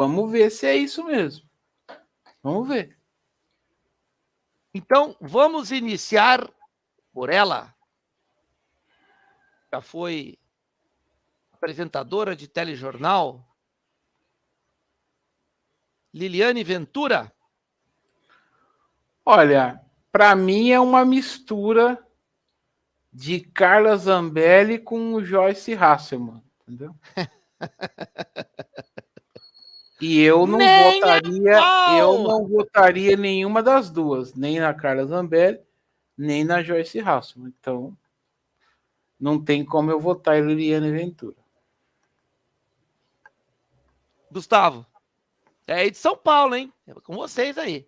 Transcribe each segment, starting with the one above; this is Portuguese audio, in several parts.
Vamos ver se é isso mesmo. Vamos ver. Então, vamos iniciar por ela. Já foi apresentadora de telejornal, Liliane Ventura. Olha, para mim é uma mistura de Carla Zambelli com Joyce Hasselman, entendeu? E eu não votaria nenhuma das duas, nem na Carla Zambelli, nem na Joyce Hasselman. Então, não tem como eu votar em Liliane Ventura. Gustavo, é aí de São Paulo, hein? É com vocês aí.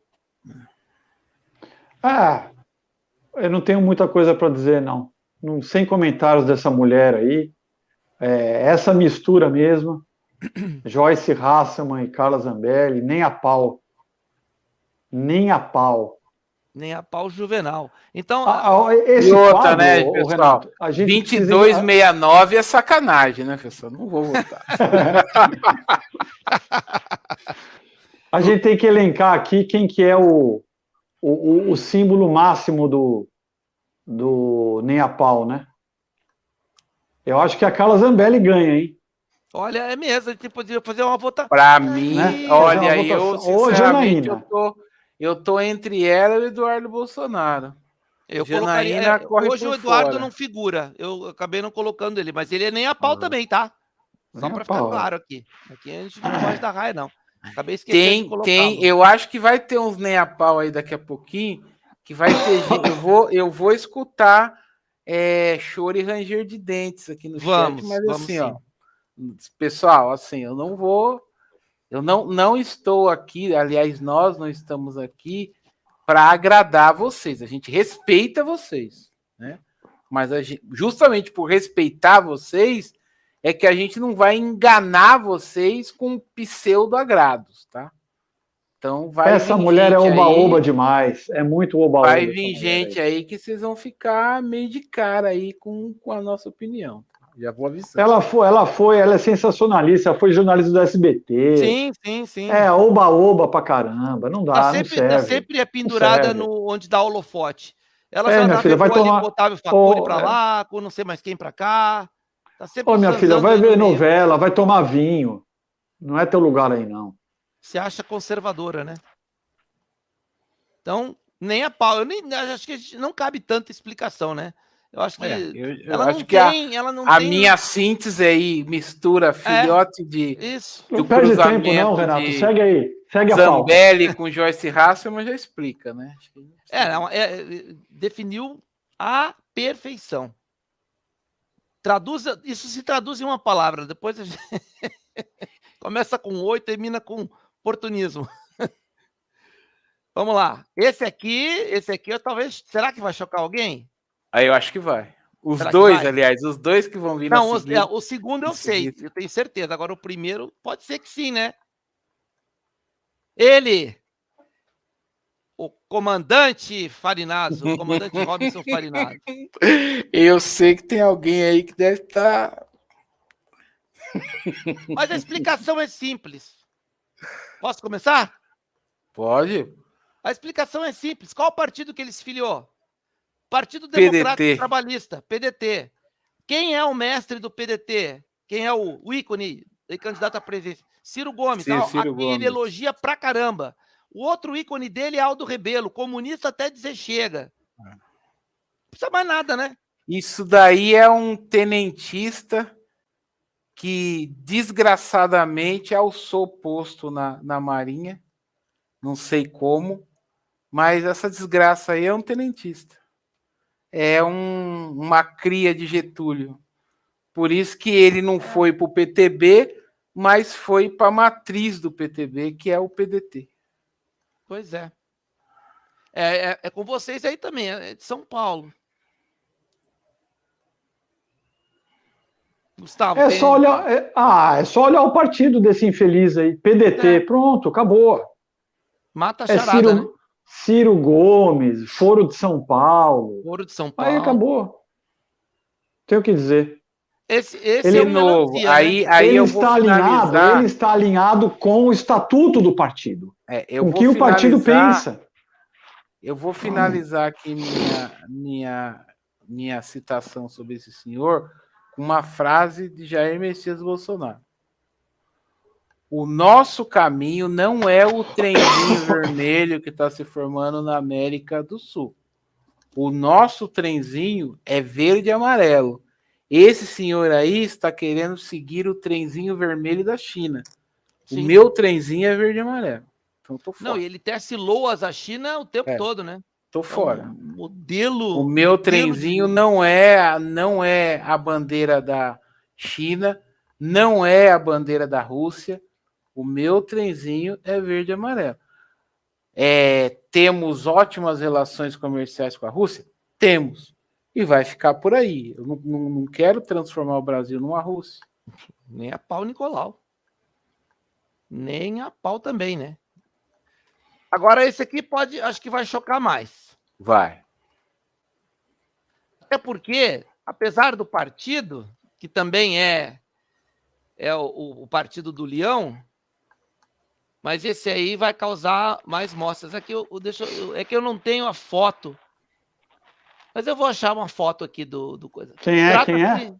Eu não tenho muita coisa para dizer, não. Sem comentários dessa mulher aí. Essa mistura mesmo, Joyce Hasselman e Carla Zambelli, nem a pau. Nem a pau. Nem a pau Juvenal. Então, esse e outra, quadro, né, pessoal? Renato, a gente 2269 é sacanagem, né, pessoal? Não vou votar. A gente tem que elencar aqui quem que é o símbolo máximo do nem a pau, né? Eu acho que a Carla Zambelli ganha, hein? Olha, é mesmo, a gente poderia fazer uma votação. Para mim, né? Olha, eu sinceramente eu tô entre ela e o Eduardo Bolsonaro. Eu colocaria, hoje o Eduardo não figura, eu acabei não colocando ele, mas ele é nem a pau também, tá? Só para ficar claro aqui. Aqui a gente não pode dar raia, não. Acabei esquecendo de colocar. Eu acho que vai ter uns nem a pau aí daqui a pouquinho, que vai ter gente, eu vou escutar choro e ranger de dentes aqui no chat, mas assim, ó, pessoal, assim, eu não estou aqui, aliás, nós não estamos aqui para agradar vocês, a gente respeita vocês, né? Mas justamente por respeitar vocês, é que a gente não vai enganar vocês com pseudo-agrados, tá? Então vai essa mulher é oba-oba demais, é muito oba-oba. Vai vir gente aí que vocês vão ficar meio de cara aí com a nossa opinião. Já vou avisar. Ela é sensacionalista, ela foi jornalista do SBT. Sim. É oba-oba pra caramba, não dá, não serve. Tá sempre pendurada onde dá holofote. Ela já minha filha, vai tomar com o Otávio Facuri pra lá, com não sei mais quem pra cá. Tá sempre minha filha, vai ver novela, vai tomar vinho. Não é teu lugar aí, não. Se acha conservadora, né? Então, nem a pau. Acho que a gente não cabe tanta explicação, né? Eu acho que ela não tem. A minha síntese aí mistura filhote de. Isso. Não perde tempo, não, Renato. Segue aí. Segue a pauta. Zambelli com Joyce Hasselman já explica, né? Definiu a perfeição. Isso se traduz em uma palavra. Depois a gente começa com 8 e termina com oportunismo. Vamos lá. Esse aqui, talvez. Será que vai chocar alguém? Aí eu acho que vai. Os dois, aliás, os dois que vão vir na seguinte. Não, o segundo eu sei, eu tenho certeza. Agora o primeiro pode ser que sim, né? Ele, o comandante Farinazzo, o comandante Robson Farinazzo. Eu sei que tem alguém aí que deve estar. Mas a explicação é simples. Posso começar? Pode. A explicação é simples. Qual o partido que ele se filiou? Partido Democrático Trabalhista, PDT. Quem é o mestre do PDT? Quem é o ícone candidato à presidência? Ciro Gomes. Ciro Gomes. Ele elogia pra caramba. O outro ícone dele é Aldo Rebelo, comunista até dizer chega. Não precisa mais nada, né? Isso daí é um tenentista que, desgraçadamente, alçou posto na Marinha. Não sei como, mas essa desgraça aí é um tenentista. É uma cria de Getúlio. Por isso que ele não foi para o PTB, mas foi para a matriz do PTB, que é o PDT. Pois é. É com vocês aí também, é de São Paulo. Gustavo. É só olhar o partido desse infeliz aí, PDT, pronto, acabou. Mata a charada, né? Ciro Gomes, Foro de São Paulo. Foro de São Paulo. Aí acabou. Tem o que dizer. Esse é um novo. Melancia, aí ele eu vou finalizar. Ele está alinhado com o estatuto do partido. Com o que o partido pensa. Eu vou finalizar aqui minha citação sobre esse senhor com uma frase de Jair Messias Bolsonaro. O nosso caminho não é o trenzinho vermelho que está se formando na América do Sul. O nosso trenzinho é verde e amarelo. Esse senhor aí está querendo seguir o trenzinho vermelho da China. Sim. O meu trenzinho é verde e amarelo. Então tô fora. Não, e ele tece loas à China o tempo todo, né? Tô fora. Modelo. O meu trenzinho não é a bandeira da China, não é a bandeira da Rússia. O meu trenzinho é verde e amarelo. Temos ótimas relações comerciais com a Rússia? Temos. E vai ficar por aí. Eu não quero transformar o Brasil numa Rússia. Nem a pau, Nicolau. Nem a pau também, né? Agora, esse aqui acho que vai chocar mais. Vai. Até porque, apesar do partido, que também é o partido do Leão, mas esse aí vai causar mais mostras. Aqui é que eu não tenho a foto, mas eu vou achar uma foto aqui do coisa. Quem é?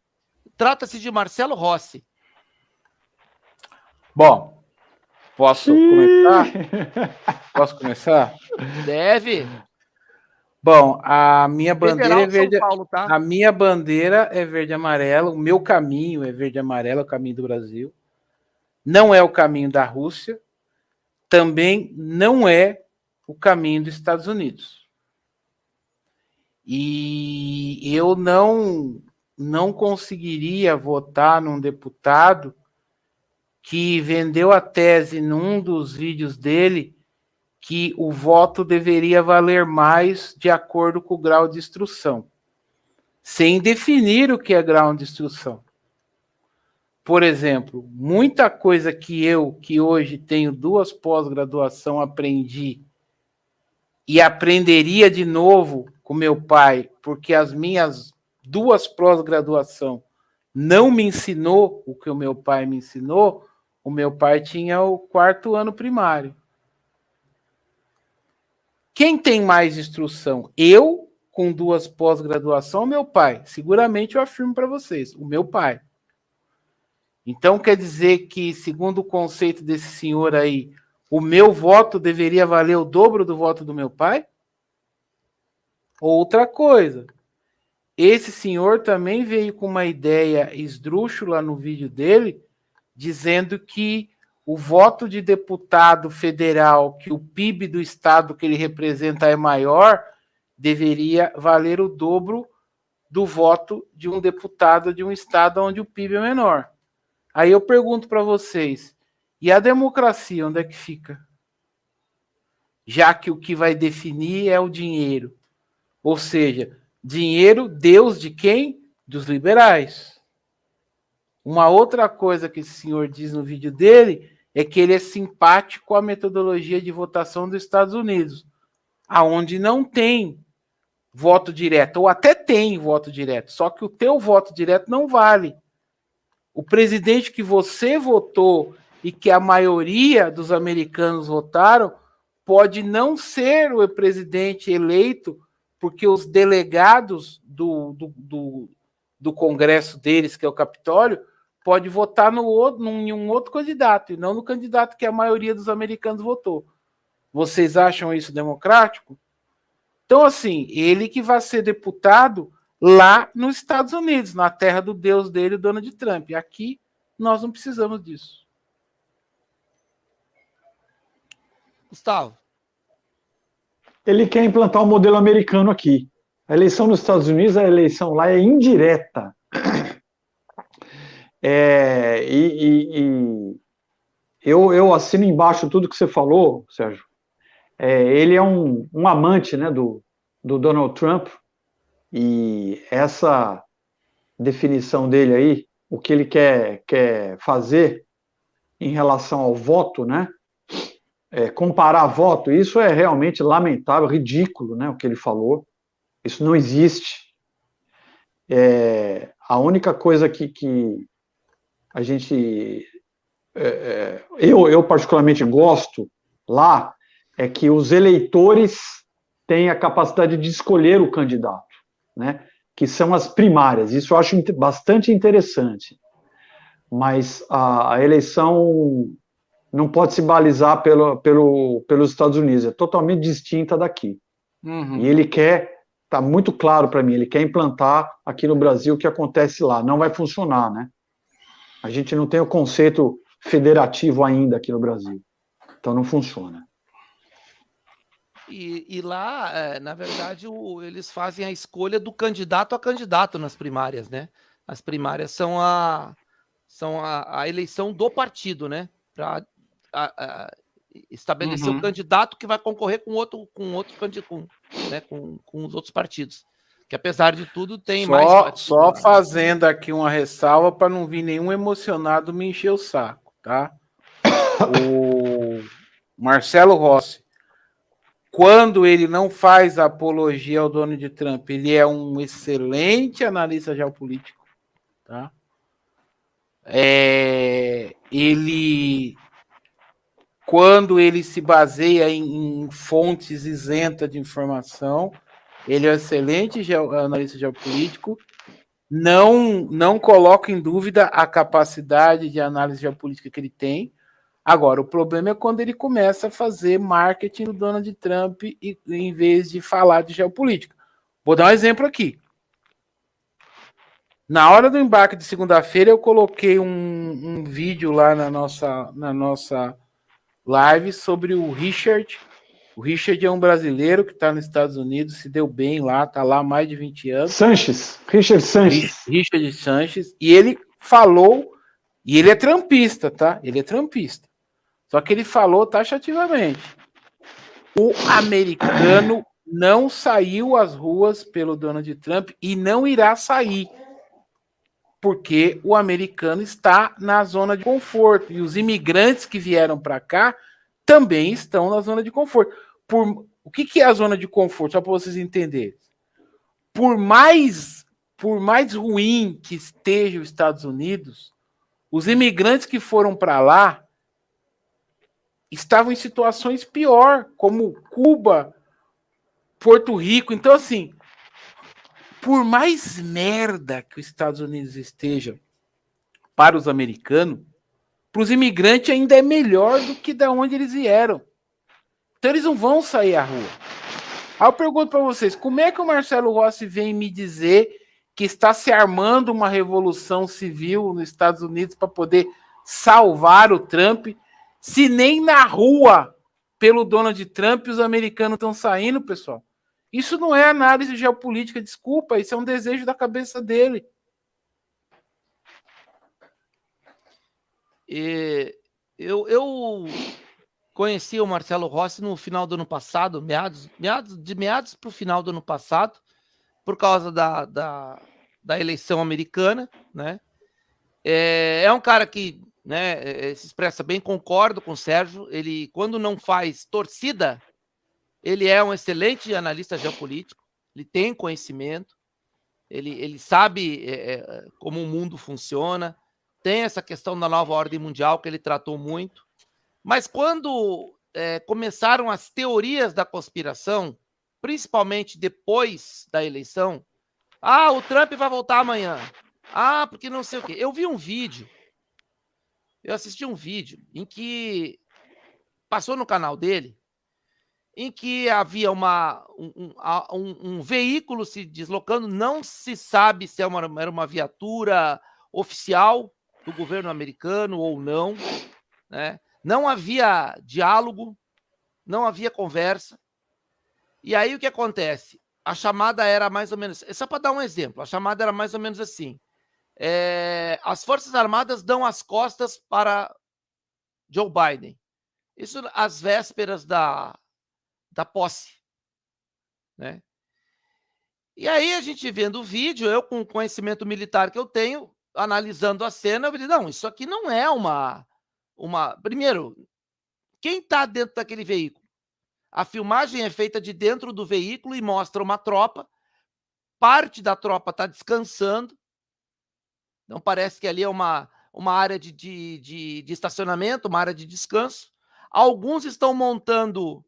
Trata-se de Marcelo Rossi. Bom, posso começar? Posso começar? Deve. Bom, a minha bandeira é verde. São Paulo, tá? A minha bandeira é verde e amarelo. O meu caminho é verde e amarelo, é o caminho do Brasil. Não é o caminho da Rússia. Também não é o caminho dos Estados Unidos. E eu não conseguiria votar num deputado que vendeu a tese num dos vídeos dele que o voto deveria valer mais de acordo com o grau de instrução, sem definir o que é grau de instrução. Por exemplo, muita coisa que hoje tenho 2 pós-graduação, aprendi e aprenderia de novo com meu pai, porque as minhas 2 pós-graduação não me ensinou o que o meu pai me ensinou. O meu pai tinha o 4º ano primário. Quem tem mais instrução? Eu, com 2 pós-graduação, ou meu pai? Seguramente eu afirmo para vocês, o meu pai. Então, quer dizer que, segundo o conceito desse senhor aí, o meu voto deveria valer o dobro do voto do meu pai? Outra coisa, esse senhor também veio com uma ideia esdrúxula no vídeo dele, dizendo que o voto de deputado federal, que o PIB do estado que ele representa é maior, deveria valer o dobro do voto de um deputado de um estado onde o PIB é menor. Aí eu pergunto para vocês, e a democracia, onde é que fica? Já que o que vai definir é o dinheiro. Ou seja, dinheiro, Deus de quem? Dos liberais. Uma outra coisa que esse senhor diz no vídeo dele é que ele é simpático com a metodologia de votação dos Estados Unidos, aonde não tem voto direto, ou até tem voto direto, só que o teu voto direto não vale. O presidente que você votou e que a maioria dos americanos votaram pode não ser o presidente eleito porque os delegados do Congresso deles, que é o Capitólio, pode votar em um outro candidato, e não no candidato que a maioria dos americanos votou. Vocês acham isso democrático? Então, assim, ele que vai ser deputado lá nos Estados Unidos, na terra do Deus dele, Donald Trump. E aqui nós não precisamos disso. Gustavo. Ele quer implantar o modelo americano aqui. A eleição nos Estados Unidos, a eleição lá é indireta. Eu assino embaixo tudo que você falou, Sérgio. Ele é um amante, né, do Donald Trump, e essa definição dele aí, o que ele quer fazer em relação ao voto, né, comparar voto, isso é realmente lamentável, ridículo, né, o que ele falou. Isso não existe. A única coisa que a gente... eu particularmente gosto lá é que os eleitores têm a capacidade de escolher o candidato, né? Que são as primárias. Isso eu acho bastante interessante. Mas a eleição não pode se balizar pelos Estados Unidos, é totalmente distinta daqui. Uhum. E ele quer, está muito claro para mim, ele quer implantar aqui no Brasil o que acontece lá. Não vai funcionar, né? A gente não tem o conceito federativo ainda aqui no Brasil. Então não funciona. E lá, na verdade, eles fazem a escolha do candidato a candidato nas primárias, né? As primárias são a eleição do partido, né? Para estabelecer o candidato que vai concorrer com outro candidato, né? Com os outros partidos. Que apesar de tudo tem mais partidos. Só fazendo aqui uma ressalva para não vir nenhum emocionado me encher o saco, tá? O Marcelo Rossi, quando ele não faz apologia ao Donald Trump, ele é um excelente analista geopolítico, tá? Ele, quando ele se baseia em fontes isentas de informação, ele é um excelente analista geopolítico, não coloca em dúvida a capacidade de análise geopolítica que ele tem. Agora, o problema é quando ele começa a fazer marketing do Donald Trump em vez de falar de geopolítica. Vou dar um exemplo aqui. Na hora do embarque de segunda-feira, eu coloquei um vídeo lá na nossa live sobre o Richard. O Richard é um brasileiro que está nos Estados Unidos, se deu bem lá, está lá há mais de 20 anos. Richard Sanches. Richard Sanches. E ele falou, e ele é trumpista, tá? Ele é trumpista. Só que ele falou taxativamente. O americano não saiu às ruas pelo Donald Trump e não irá sair. Porque o americano está na zona de conforto. E os imigrantes que vieram para cá também estão na zona de conforto. O que é a zona de conforto? Só para vocês entenderem. Por mais ruim que esteja os Estados Unidos, os imigrantes que foram para lá estavam em situações pior, como Cuba, Porto Rico. Então, assim, por mais merda que os Estados Unidos esteja para os americanos, para os imigrantes ainda é melhor do que da onde eles vieram. Então eles não vão sair à rua. Aí eu pergunto para vocês, como é que o Marcelo Rossi vem me dizer que está se armando uma revolução civil nos Estados Unidos para poder salvar o Trump, se nem na rua, pelo Donald Trump, os americanos estão saindo, pessoal? Isso não é análise geopolítica, desculpa, isso é um desejo da cabeça dele. Eu conheci o Marcelo Rossi no final do ano passado, meados para o final do ano passado, por causa da eleição americana, né? É um cara que, né, se expressa bem, concordo com o Sérgio. Ele, quando não faz torcida, ele é um excelente analista geopolítico, ele tem conhecimento, ele sabe como o mundo funciona, tem essa questão da nova ordem mundial que ele tratou muito. Mas quando começaram as teorias da conspiração, principalmente depois da eleição, o Trump vai voltar amanhã. Porque não sei o quê. Eu assisti um vídeo em que passou no canal dele, em que havia um veículo se deslocando, não se sabe se era uma viatura oficial do governo americano ou não, né? Não havia diálogo, não havia conversa. E aí o que acontece? A chamada era mais ou menos... Só para dar um exemplo, a chamada era mais ou menos assim. As Forças Armadas dão as costas para Joe Biden. Isso às vésperas da posse, né? E aí a gente vendo o vídeo, eu com o conhecimento militar que eu tenho, analisando a cena, eu falei, não, isso aqui não é uma... Primeiro, quem está dentro daquele veículo? A filmagem é feita de dentro do veículo e mostra uma tropa, parte da tropa está descansando, Então parece que ali é uma área de estacionamento, uma área de descanso. Alguns estão montando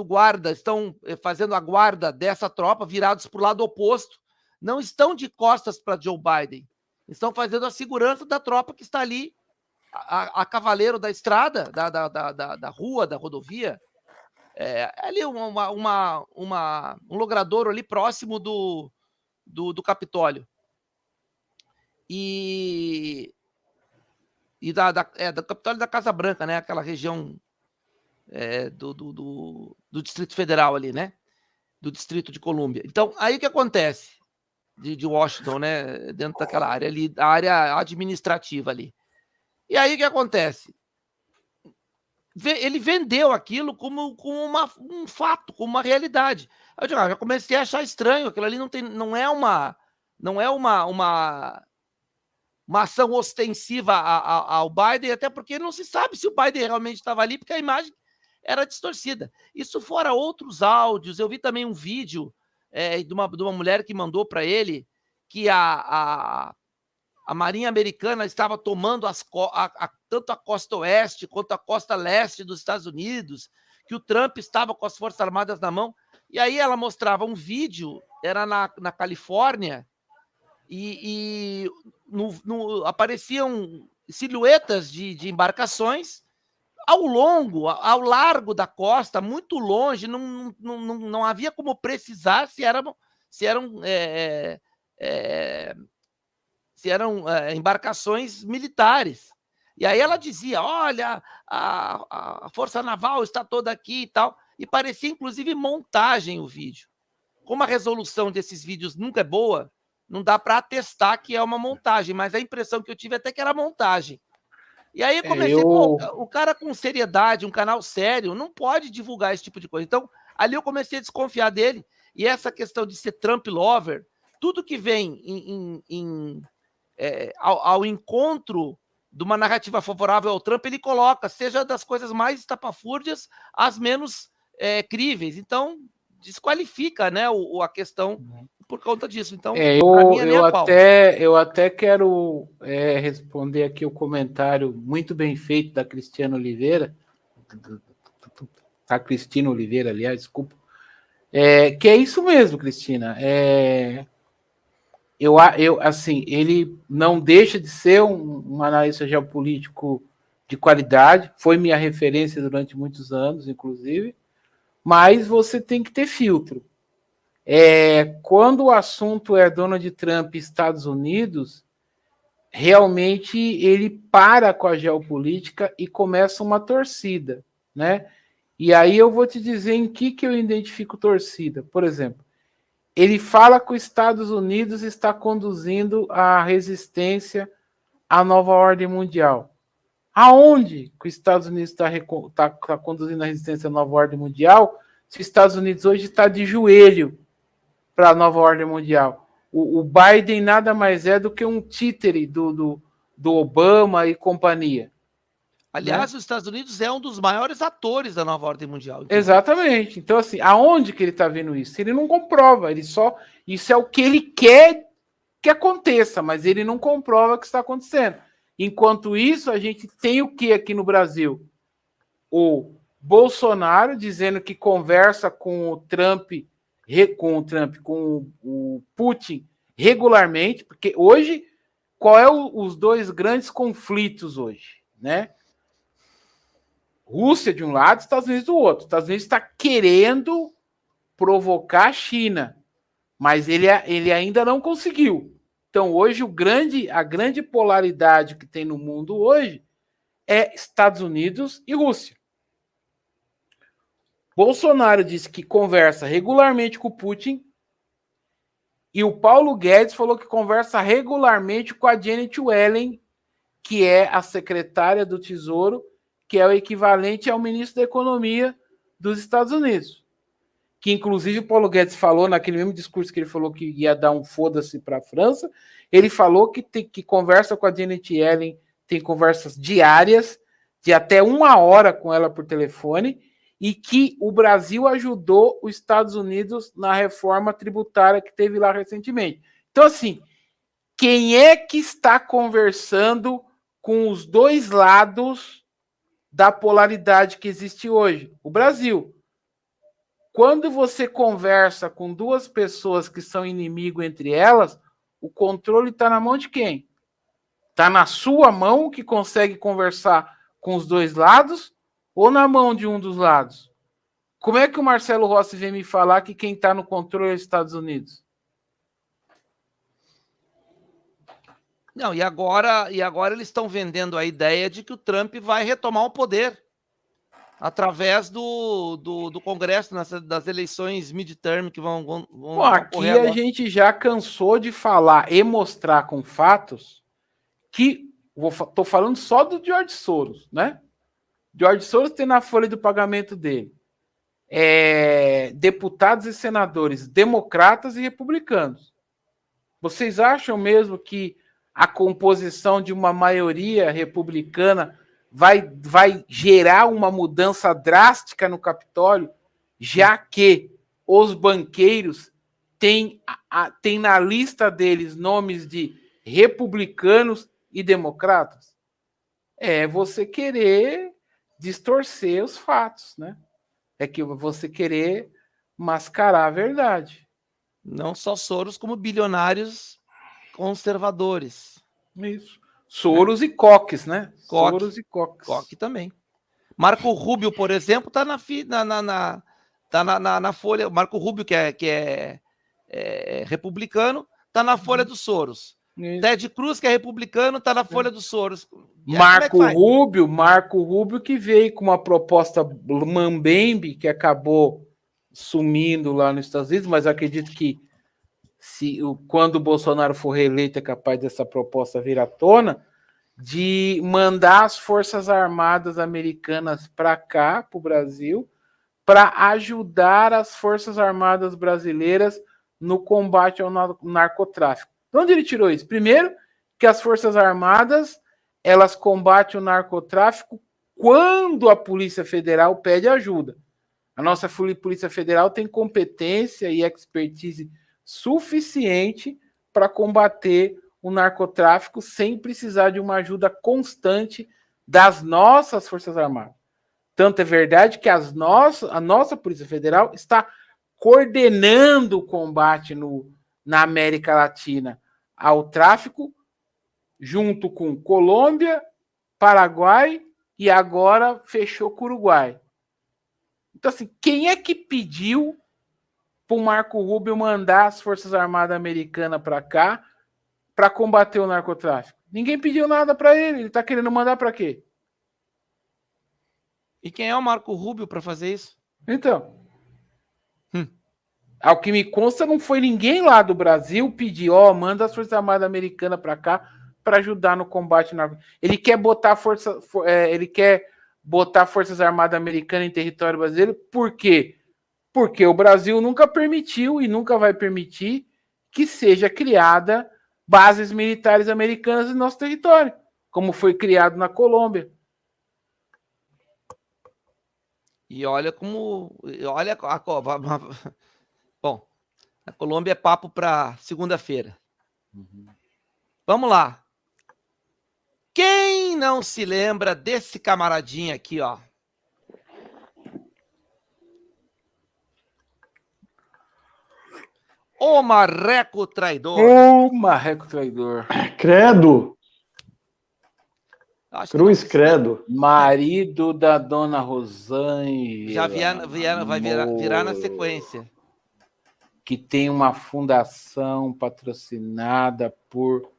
guarda, estão fazendo a guarda dessa tropa, virados para o lado oposto. Não estão de costas para Joe Biden. Estão fazendo a segurança da tropa que está ali, a cavaleiro da estrada, da rua, da rodovia. Ali um logradouro ali próximo do Capitólio. E do Capitólio da Casa Branca, né? Aquela região do Distrito Federal ali, né? Do Distrito de Colômbia. Então, aí o que acontece de Washington, né? Dentro daquela área ali, a área administrativa ali. E aí o que acontece? Ele vendeu aquilo como um fato, como uma realidade. Eu digo, já comecei a achar estranho, aquilo ali não é uma ação ostensiva ao Biden, até porque não se sabe se o Biden realmente estava ali, porque a imagem era distorcida. Isso fora outros áudios. Eu vi também um vídeo de uma mulher que mandou para ele que a Marinha Americana estava tomando tanto a costa oeste quanto a costa leste dos Estados Unidos, que o Trump estava com as Forças Armadas na mão. E aí ela mostrava um vídeo, era na Califórnia, e apareciam silhuetas de embarcações ao largo da costa, muito longe, não havia como precisar se eram embarcações militares. E aí ela dizia, olha, a Força Naval está toda aqui e tal, e parecia inclusive montagem o vídeo. Como a resolução desses vídeos nunca é boa, não dá para atestar que é uma montagem, mas a impressão que eu tive até que era montagem. E aí eu comecei, o cara com seriedade, um canal sério, não pode divulgar esse tipo de coisa. Então, ali eu comecei a desconfiar dele, e essa questão de ser Trump lover, tudo que vem ao encontro de uma narrativa favorável ao Trump, ele coloca, seja das coisas mais estapafúrdias às menos críveis. Então, desqualifica, né, a questão por conta disso. Então, eu até quero responder aqui o comentário muito bem feito da Cristiana Oliveira, a Cristina Oliveira, aliás, desculpa, que é isso mesmo, Cristina. Assim, ele não deixa de ser um analista geopolítico de qualidade, foi minha referência durante muitos anos, inclusive, mas você tem que ter filtro. Quando o assunto é Donald Trump e Estados Unidos, realmente ele para com a geopolítica e começa uma torcida, né? E aí eu vou te dizer em que eu identifico torcida. Por exemplo, ele fala que os Estados Unidos está conduzindo a resistência à nova ordem mundial. Aonde que os Estados Unidos está conduzindo a resistência à nova ordem mundial se os Estados Unidos hoje está de joelho para a nova ordem mundial? O Biden nada mais é do que um títere do Obama e companhia. Aliás, os Estados Unidos é um dos maiores atores da nova ordem mundial. Inclusive. Exatamente. Então, assim, aonde que ele está vendo isso? Ele não comprova, isso é o que ele quer que aconteça, mas ele não comprova o que está acontecendo. Enquanto isso, a gente tem o que aqui no Brasil? O Bolsonaro dizendo que conversa com o Putin regularmente, porque hoje, qual é os dois grandes conflitos hoje, né? Rússia de um lado, Estados Unidos do outro. Estados Unidos está querendo provocar a China, mas ele ainda não conseguiu. Então, hoje, a grande polaridade que tem no mundo hoje é Estados Unidos e Rússia. Bolsonaro disse que conversa regularmente com o Putin e o Paulo Guedes falou que conversa regularmente com a Janet Yellen, que é a secretária do Tesouro, que é o equivalente ao ministro da Economia dos Estados Unidos. Que, inclusive, o Paulo Guedes falou, naquele mesmo discurso que ele falou que ia dar um foda-se para a França, ele falou que conversa com a Janet Yellen, tem conversas diárias, de até 1 hora com ela por telefone, e que o Brasil ajudou os Estados Unidos na reforma tributária que teve lá recentemente. Então, assim, quem é que está conversando com os dois lados da polaridade que existe hoje? O Brasil. Quando você conversa com duas pessoas que são inimigo entre elas, o controle está na mão de quem? Está na sua mão, que consegue conversar com os dois lados, ou na mão de um dos lados? Como é que o Marcelo Rossi vem me falar que quem está no controle é os Estados Unidos? Não, e agora eles estão vendendo a ideia de que o Trump vai retomar o poder através do Congresso, das eleições midterm que vão Bom, aqui a gente já cansou de falar e mostrar com fatos que, estou falando só do George Soros, né? George Soros tem na folha do pagamento dele deputados e senadores democratas e republicanos. Vocês acham mesmo que a composição de uma maioria republicana vai gerar uma mudança drástica no Capitólio, já que os banqueiros têm na lista deles nomes de republicanos e democratas? É você querer distorcer os fatos, né? É que você querer mascarar a verdade. Não só Soros, como bilionários conservadores. Isso. Soros e Coques, né? Soros e Coques. Coque também. Marco Rubio, por exemplo, está na folha. Marco Rubio, que é republicano, está na folha dos Soros. Isso. Ted Cruz, que é republicano, está na folha dos Soros. Marco Rubio que veio com uma proposta mambembe, que acabou sumindo lá nos Estados Unidos, mas acredito que quando o Bolsonaro for reeleito é capaz dessa proposta vir à tona, de mandar as Forças Armadas Americanas para cá, para o Brasil, para ajudar as Forças Armadas brasileiras no combate ao narcotráfico. De onde ele tirou isso? Primeiro, que as Forças Armadas elas combatem o narcotráfico quando a Polícia Federal pede ajuda. A nossa Polícia Federal tem competência e expertise suficiente para combater o narcotráfico sem precisar de uma ajuda constante das nossas Forças Armadas. Tanto é verdade que a nossa Polícia Federal está coordenando o combate na América Latina ao tráfico, junto com Colômbia, Paraguai e agora fechou com o Uruguai. Então, assim, quem é que pediu para o Marco Rubio mandar as Forças Armadas Americanas para cá para combater o narcotráfico? Ninguém pediu nada para ele. Ele está querendo mandar para quê? E quem é o Marco Rubio para fazer isso? Então, ao que me consta, não foi ninguém lá do Brasil pedir, manda as Forças Armadas Americanas para cá para ajudar no combate narcotráfico. Ele quer botar Forças Armadas Americanas em território brasileiro. Por quê? Porque o Brasil nunca permitiu e nunca vai permitir que seja criada bases militares americanas no nosso território, como foi criado na Colômbia. E olha como... Bom, a Colômbia é papo para segunda-feira. Vamos lá. Quem não se lembra desse camaradinho aqui, ó? O Marreco Traidor. O Marreco Traidor. Credo. Cruz Credo. Marido da dona Rosane. Já vai virar na sequência. Que tem uma fundação patrocinada por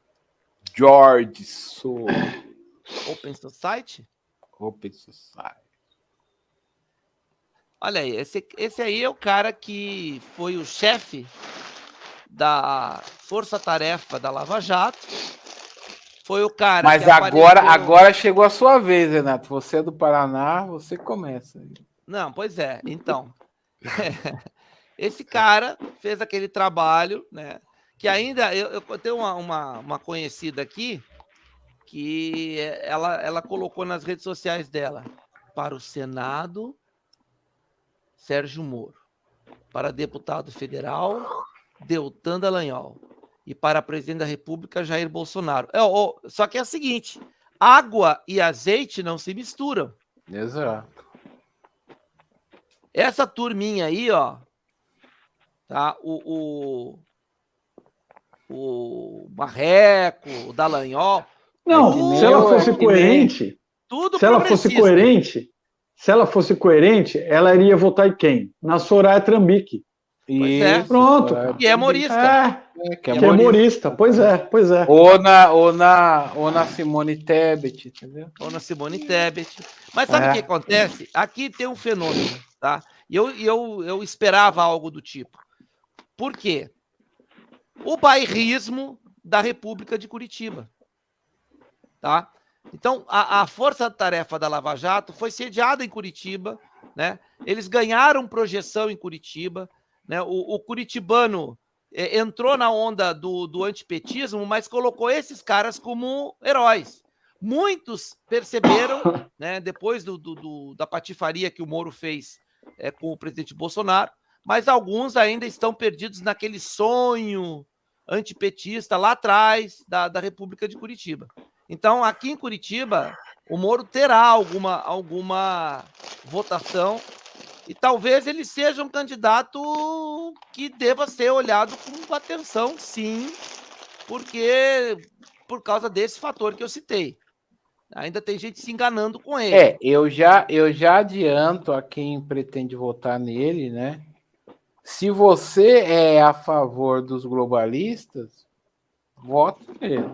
George Soros. Open Society? Open Society. Olha aí, esse aí é o cara que foi o chefe da Força-Tarefa da Lava Jato. Foi o cara. Mas agora chegou a sua vez, Renato. Você é do Paraná, você começa. Não, pois é. Então, esse cara fez aquele trabalho, né? Que ainda eu tenho uma conhecida aqui que ela colocou nas redes sociais dela: para o Senado, Sérgio Moro; para deputado federal, Deltan Dallagnol; e para presidente da República, Jair Bolsonaro. Só que é o seguinte, água e azeite não se misturam. Exato. Essa turminha aí, ó, tá? O Marreco, o Dallagnol. Não, se ela fosse coerente, se ela fosse coerente, ela iria votar em quem? Na Soraya Trambique. Isso, pronto. Que é humorista. Que é humorista. Pois é. Ou na Simone Tebet, entendeu? Ou na Simone Tebet. Mas sabe o que acontece? Aqui tem um fenômeno, tá? E eu esperava algo do tipo. Por quê? O bairrismo da República de Curitiba. Tá? Então, a força-tarefa da Lava Jato foi sediada em Curitiba, né? Eles ganharam projeção em Curitiba, né? O curitibano entrou na onda do antipetismo, mas colocou esses caras como heróis. Muitos perceberam, né, depois da patifaria que o Moro fez com o presidente Bolsonaro, mas alguns ainda estão perdidos naquele sonho antipetista lá atrás da República de Curitiba. Então, aqui em Curitiba, o Moro terá alguma votação e talvez ele seja um candidato que deva ser olhado com atenção, sim, porque por causa desse fator que eu citei. Ainda tem gente se enganando com ele. Eu já adianto a quem pretende votar nele, né? Se você é a favor dos globalistas, vote nele.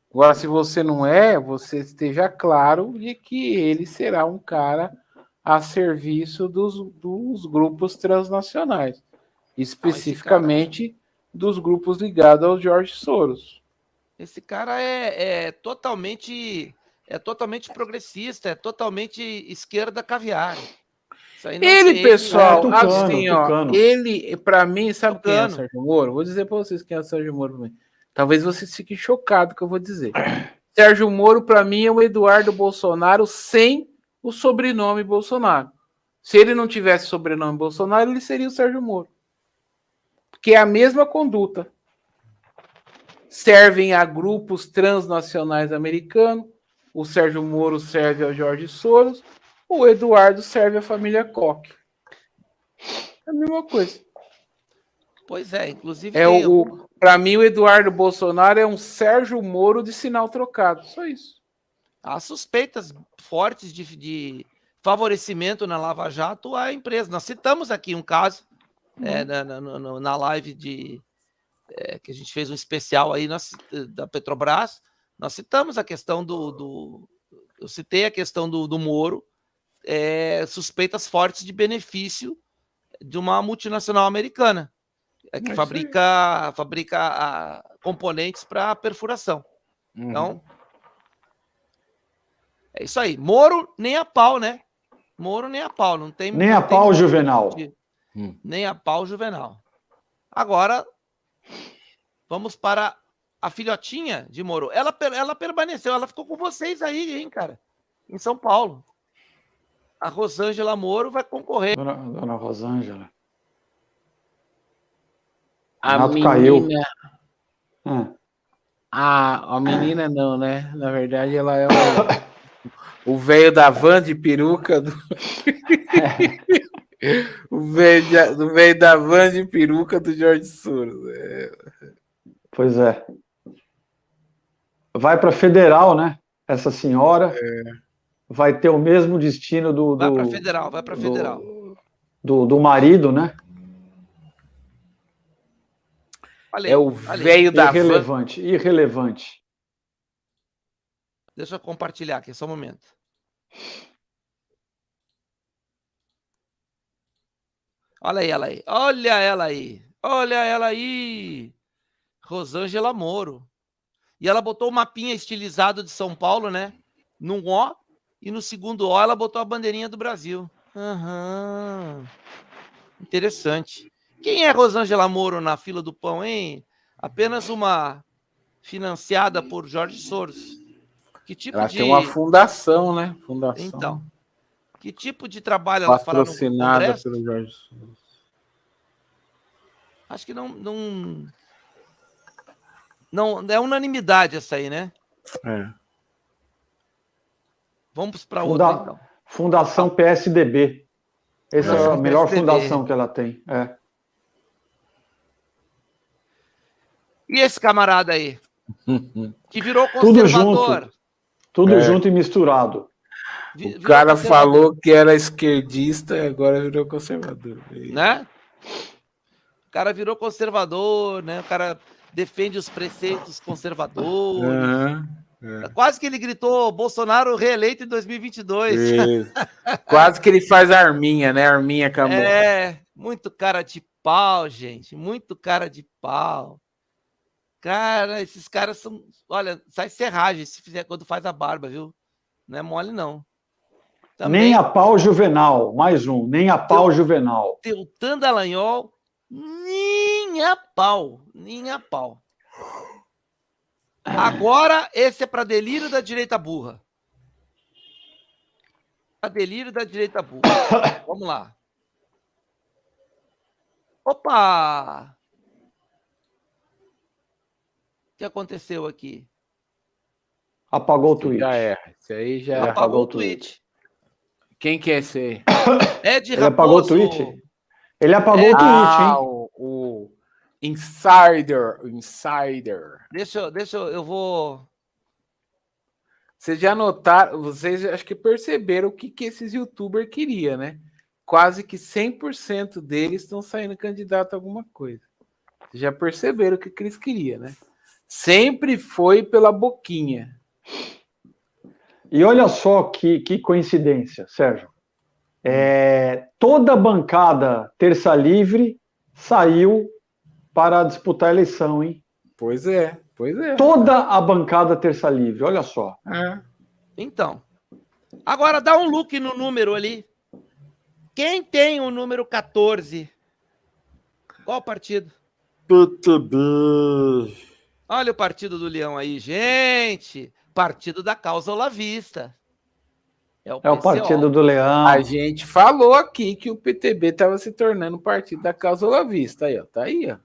Agora, se você não é, você esteja claro de que ele será um cara a serviço dos grupos transnacionais, especificamente dos grupos ligados ao George Soros. Esse cara é totalmente progressista, é totalmente esquerda caviar. Ele, pessoal, assim, ó, ele, para mim, sabe quem é o Sérgio Moro? Vou dizer para vocês quem é o Sérgio Moro. Talvez vocês fiquem chocados com o que eu vou dizer. Sérgio Moro, para mim, é o Eduardo Bolsonaro sem o sobrenome Bolsonaro. Se ele não tivesse sobrenome Bolsonaro, ele seria o Sérgio Moro. Porque é a mesma conduta. Servem a grupos transnacionais americanos. O Sérgio Moro serve ao George Soros. O Eduardo serve à família Koch. É a mesma coisa. Pois é, inclusive... Para mim, o Eduardo Bolsonaro é um Sérgio Moro de sinal trocado. Só isso. Há suspeitas fortes de favorecimento na Lava Jato à empresa. Nós citamos aqui um caso na live que a gente fez um especial aí da Petrobras. Nós citamos a questão eu citei a questão do Moro, suspeitas fortes de benefício de uma multinacional americana que fabrica componentes para perfuração. Então, é isso aí. Moro nem a pau, né? Moro nem a pau. Não tem nem a pau, Juvenal. Nem a pau, Juvenal. Agora, vamos para a filhotinha de Moro. Ela permaneceu, ela ficou com vocês aí, hein, cara? Em São Paulo. A Rosângela Moro vai concorrer. Dona Rosângela. A menina... A menina não, né? Na verdade, ela é o velho da van de peruca o velho da van de peruca do George Soros. Pois é. Vai para federal, né? Essa senhora vai ter o mesmo destino vai para federal. Do marido, né? O velho da van. Irrelevante. Deixa eu compartilhar aqui, só um momento. Olha ela aí. Olha ela aí. Olha ela aí. Rosângela Moro. E ela botou o mapinha estilizado de São Paulo, né? Num O. E no segundo O ela botou a bandeirinha do Brasil. Interessante. Quem é Rosângela Moro na fila do pão, hein? Apenas uma financiada por George Soros. Que tipo ela tem uma fundação, né? Então, que tipo de trabalho ela fará no Congresso? Pelo George Soros. Acho que não Não, é unanimidade essa aí, né? É. Vamos para outra, então. Fundação PSDB. Essa é a melhor fundação que ela tem. E esse camarada aí? Que virou conservador. Tudo junto e misturado. O cara falou que era esquerdista e agora virou conservador. Né? O cara virou conservador, né? O cara defende os preceitos conservadores. Quase que ele gritou Bolsonaro reeleito em 2022. Quase que ele faz a arminha, né? Arminha Camões. Muito cara de pau, gente. Muito cara de pau. Cara, esses caras são... Olha, sai serragem se fizer quando faz a barba, viu? Não é mole, não. Também, nem a pau Juvenal. Mais um. Nem a pau Juvenal. Deltan Dallagnol, nem a pau. Nem a pau. Agora, esse é para delírio da direita burra. A delírio da direita burra. Vamos lá. Opa! O que aconteceu aqui? Apagou o tweet. Esse aí já apagou o tweet. Quem que é esse aí? Ed Raposo. Ele apagou o tweet? Ele apagou o tweet, hein? O Insider. Deixa eu vou... Vocês já notaram, vocês acho que perceberam o que esses youtubers queriam, né? Quase que 100% deles estão saindo candidato a alguma coisa. Vocês já perceberam o que eles queriam, né? Sempre foi pela boquinha. E olha só que coincidência, Sérgio. Toda a bancada Terça Livre saiu para disputar a eleição, hein? Pois é. Toda a bancada Terça Livre, olha só. Então, agora dá um look no número ali. Quem tem o número 14? Qual partido? PTB. Olha o partido do Leão aí, gente. Partido da causa olavista. É o partido do Leão. A gente falou aqui que o PTB estava se tornando partido da causa olavista. Aí, ó. Tá aí, ó.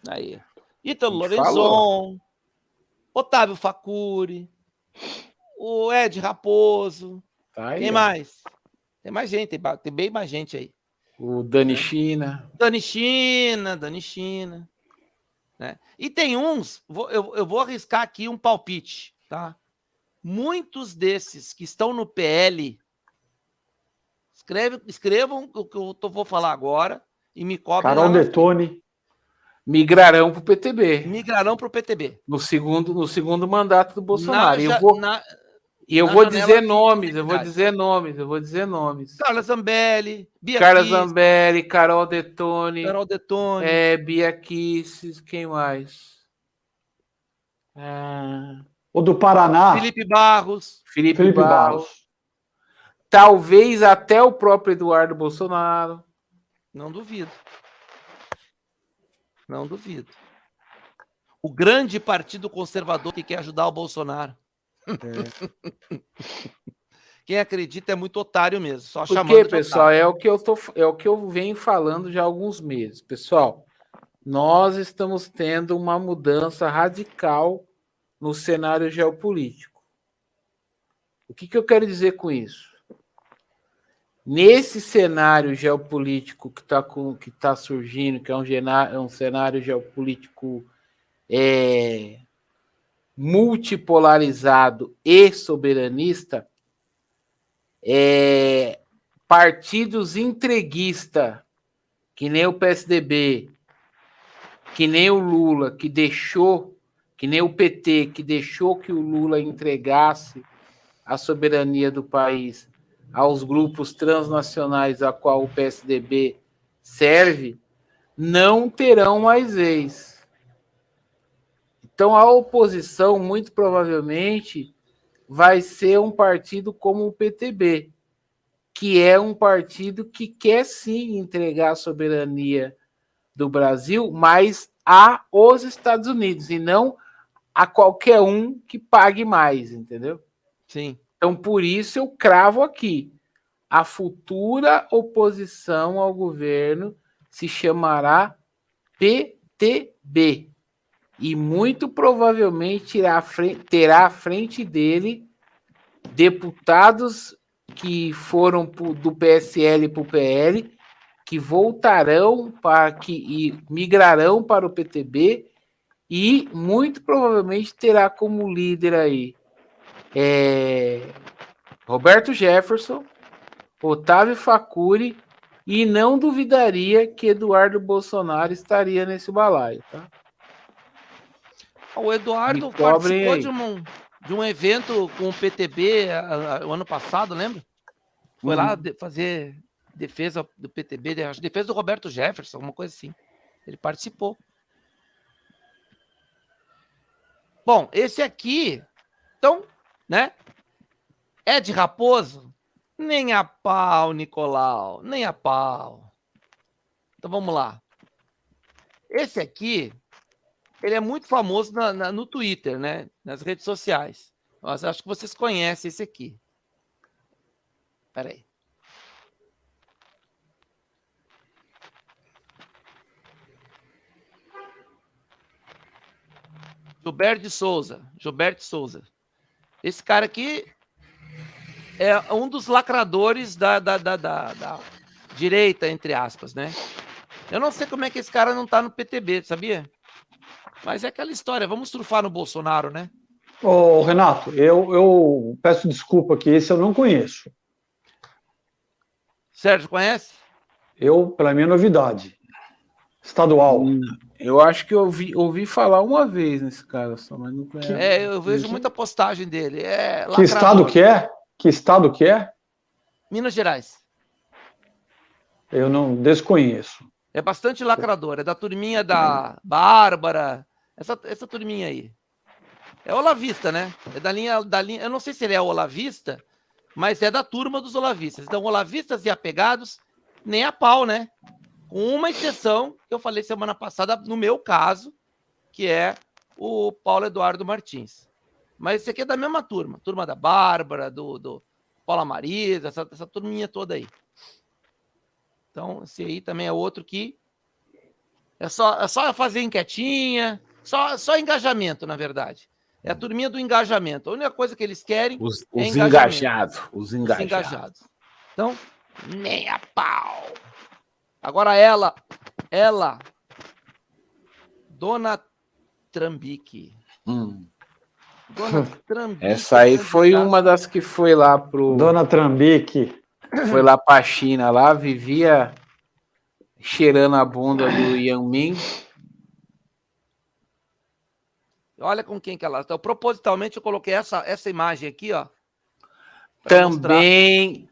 Aí. Ítalo Lorenzon, Otávio Facuri, o Ed Raposo. Tá aí, quem mais? Tem mais gente, tem bem mais gente aí. O Dani China. Dani China. Né? E tem uns, eu vou arriscar aqui um palpite, tá? Muitos desses que estão no PL, escrevam o que eu vou falar agora e me cobrem. Carol Detone. Migrarão para o PTB. No segundo mandato do Bolsonaro. Eu vou dizer nomes. Carla Zambelli, Carol Detone. Bia Kicis, quem mais? O do Paraná. Felipe Barros. Talvez até o próprio Eduardo Bolsonaro. Não duvido. O grande partido conservador que quer ajudar o Bolsonaro. Quem acredita é muito otário mesmo. Só Porque, pessoal, é o que eu venho falando já há alguns meses. Pessoal, nós estamos tendo uma mudança radical no cenário geopolítico. O que eu quero dizer com isso? Nesse cenário geopolítico que está surgindo, que é um cenário geopolítico multipolarizado e soberanista, partidos entreguistas, que nem o PSDB, que nem o Lula, que nem o PT, que deixou que o Lula entregasse a soberania do país aos grupos transnacionais a qual o PSDB serve, não terão mais vez. Então, a oposição, muito provavelmente, vai ser um partido como o PTB, que é um partido que quer, sim, entregar a soberania do Brasil, mas aos Estados Unidos, e não a qualquer um que pague mais, entendeu? Sim. Então, por isso, eu cravo aqui. A futura oposição ao governo se chamará PTB. e muito provavelmente terá à frente dele deputados que foram do PSL para o PL, que voltarão e migrarão para o PTB, e muito provavelmente terá como líder aí Roberto Jefferson, Otávio Facuri, e não duvidaria que Eduardo Bolsonaro estaria nesse balaio, tá? O Eduardo participou de um evento com o PTB o ano passado, lembra? Foi lá fazer defesa do PTB, acho defesa do Roberto Jefferson, alguma coisa assim. Ele participou. Bom, esse aqui, então, né? É de Raposo? Nem a pau, Nicolau, nem a pau. Então vamos lá. Esse aqui, ele é muito famoso no Twitter, né? Nas redes sociais. Mas acho que vocês conhecem esse aqui. Espera aí. Gilberto Souza. Esse cara aqui é um dos lacradores da direita, entre aspas, né? Eu não sei como é que esse cara não tá no PTB, sabia? Mas é aquela história, vamos surfar no Bolsonaro, né? Ô, Renato, eu peço desculpa aqui, esse eu não conheço. Sérgio, conhece? Pela minha novidade. Estadual. Eu acho que eu ouvi falar uma vez nesse cara só, mas não conheço. Eu vejo muita postagem dele. Que estado que é? Que estado que é? Minas Gerais. Eu não desconheço. É bastante lacrador. É da turminha da Bárbara. Essa turminha aí. É olavista, né? É da linha. Eu não sei se ele é olavista, mas é da turma dos olavistas. Então, olavistas e apegados, nem a pau, né? Com uma exceção que eu falei semana passada, no meu caso, que é o Paulo Eduardo Martins. Mas esse aqui é da mesma turma. Turma da Bárbara, do Paula Marisa, essa turminha toda aí. Então, esse aí também é outro que é só fazer enquetinha, só engajamento, na verdade. É a turminha do engajamento. A única coisa que eles querem é engajamento. Os engajados. Então, nem a pau. Agora ela, Dona Trambique. Dona Trambique. Essa aí foi uma das que foi lá pro... Dona Trambique. Foi lá pra China, lá, vivia cheirando a bunda do Yang Ming. Olha com quem que ela... Então, propositalmente, eu coloquei essa imagem aqui, ó. Também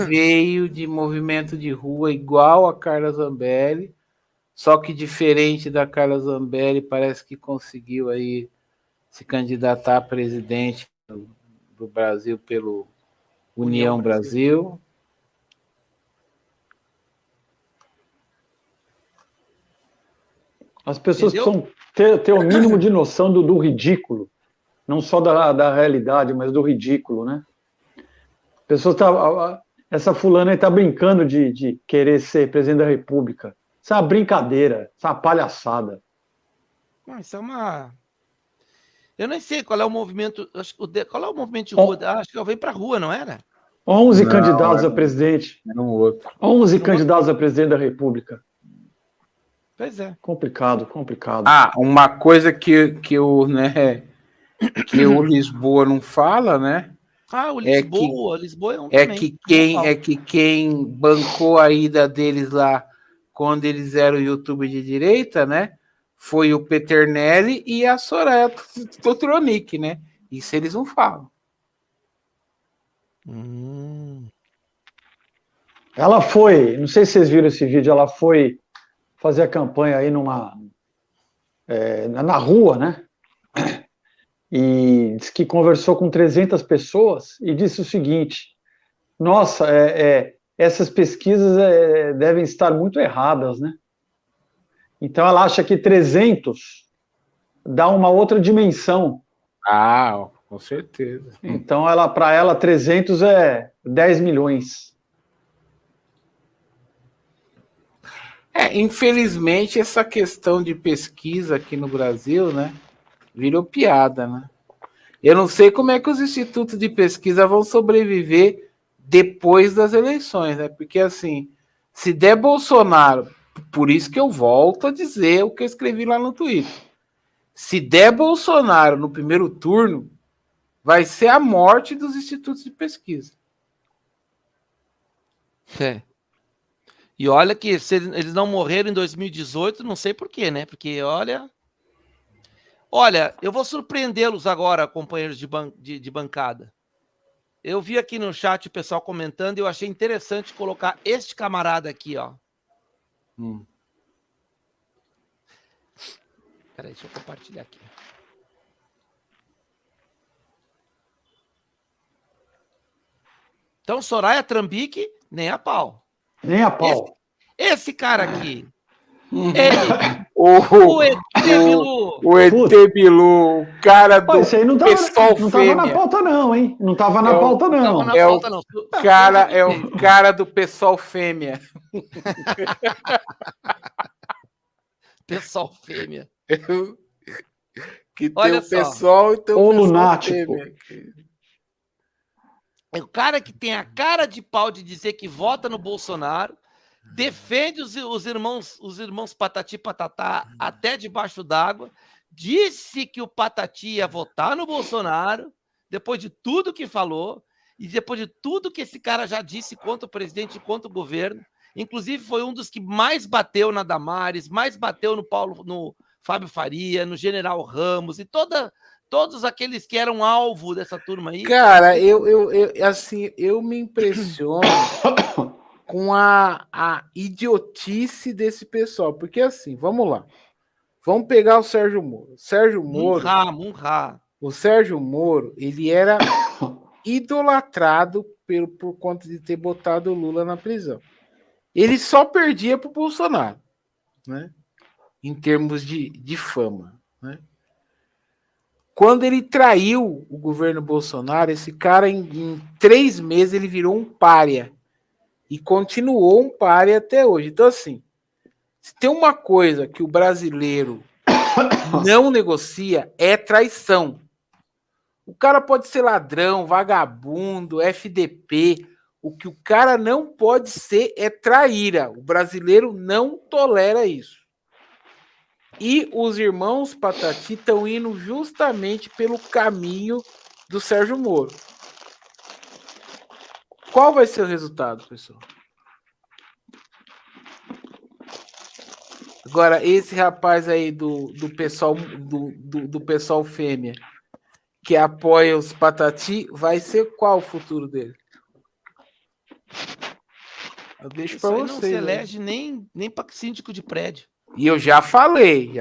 veio de movimento de rua igual a Carla Zambelli, só que diferente da Carla Zambelli, parece que conseguiu aí se candidatar a presidente do Brasil pelo União Brasil. As pessoas precisam ter o mínimo de noção do ridículo, não só da realidade, mas do ridículo, né? Essa fulana aí tá brincando de querer ser presidente da República. Isso é uma brincadeira, isso é uma palhaçada. Isso é uma... Eu nem sei qual é o movimento... Qual é o movimento de rua? Acho que eu venho pra rua, não era? 11 candidatos a presidente. Não, outro. 11 candidatos a presidente da República. Pois é. Complicado. Uma coisa que o Lisboa não fala, né? O Lisboa. Lisboa é um que quem bancou a ida deles lá quando eles eram YouTube de direita, né? Foi o Peternelli e a Soraya Totronic, né? Isso eles não falam. Ela foi, não sei se vocês viram esse vídeo, ela foi fazer a campanha aí na rua, né? E disse que conversou com 300 pessoas e disse o seguinte: nossa, essas pesquisas devem estar muito erradas, né? Então ela acha que 300 dá uma outra dimensão. Com certeza. Então para ela 300 é 10 milhões. Infelizmente, essa questão de pesquisa aqui no Brasil, né, virou piada, né? Eu não sei como é que os institutos de pesquisa vão sobreviver depois das eleições, né? Porque, assim, se der Bolsonaro, por isso que eu volto a dizer o que eu escrevi lá no Twitter. Se der Bolsonaro no primeiro turno, vai ser a morte dos institutos de pesquisa. E olha que se eles não morreram em 2018, não sei por quê, né? Porque, olha, eu vou surpreendê-los agora, companheiros de bancada. Eu vi aqui no chat o pessoal comentando e eu achei interessante colocar este camarada aqui, ó. Peraí, deixa eu compartilhar aqui. Então, Soraya Trambique, nem a pau. Nem a pau. Esse cara aqui, ele, o ET Bilu. O ET Bilu, o cara do isso aí não tava na pauta não, hein? Não tava na pauta não. É o cara do pessoal fêmea. Pessoal fêmea. Que tem o pessoal e tem o lunático. É o cara que tem a cara de pau de dizer que vota no Bolsonaro, defende os irmãos Patati e Patatá até debaixo d'água, disse que o Patati ia votar no Bolsonaro, depois de tudo que falou, e depois de tudo que esse cara já disse contra o presidente e contra o governo. Inclusive, foi um dos que mais bateu na Damares, mais bateu no Fábio Faria, no General Ramos e todos aqueles que eram alvo dessa turma aí. Cara, eu me impressiono com a idiotice desse pessoal. Porque, assim, vamos lá. Vamos pegar o Sérgio Moro. O Sérgio Moro, ele era idolatrado por conta de ter botado o Lula na prisão. Ele só perdia para o Bolsonaro, né? Em termos de fama, né? Quando ele traiu o governo Bolsonaro, esse cara, em 3 meses, ele virou um pária. E continuou um pária até hoje. Então, assim, se tem uma coisa que o brasileiro não negocia, é traição. O cara pode ser ladrão, vagabundo, FDP. O que o cara não pode ser é traíra. O brasileiro não tolera isso. E os irmãos Patati estão indo justamente pelo caminho do Sérgio Moro. Qual vai ser o resultado, pessoal? Agora, esse rapaz aí do pessoal fêmea, que apoia os Patati, vai ser qual o futuro dele? Eu deixo para vocês. Não se elege nem para síndico de prédio. E eu já falei,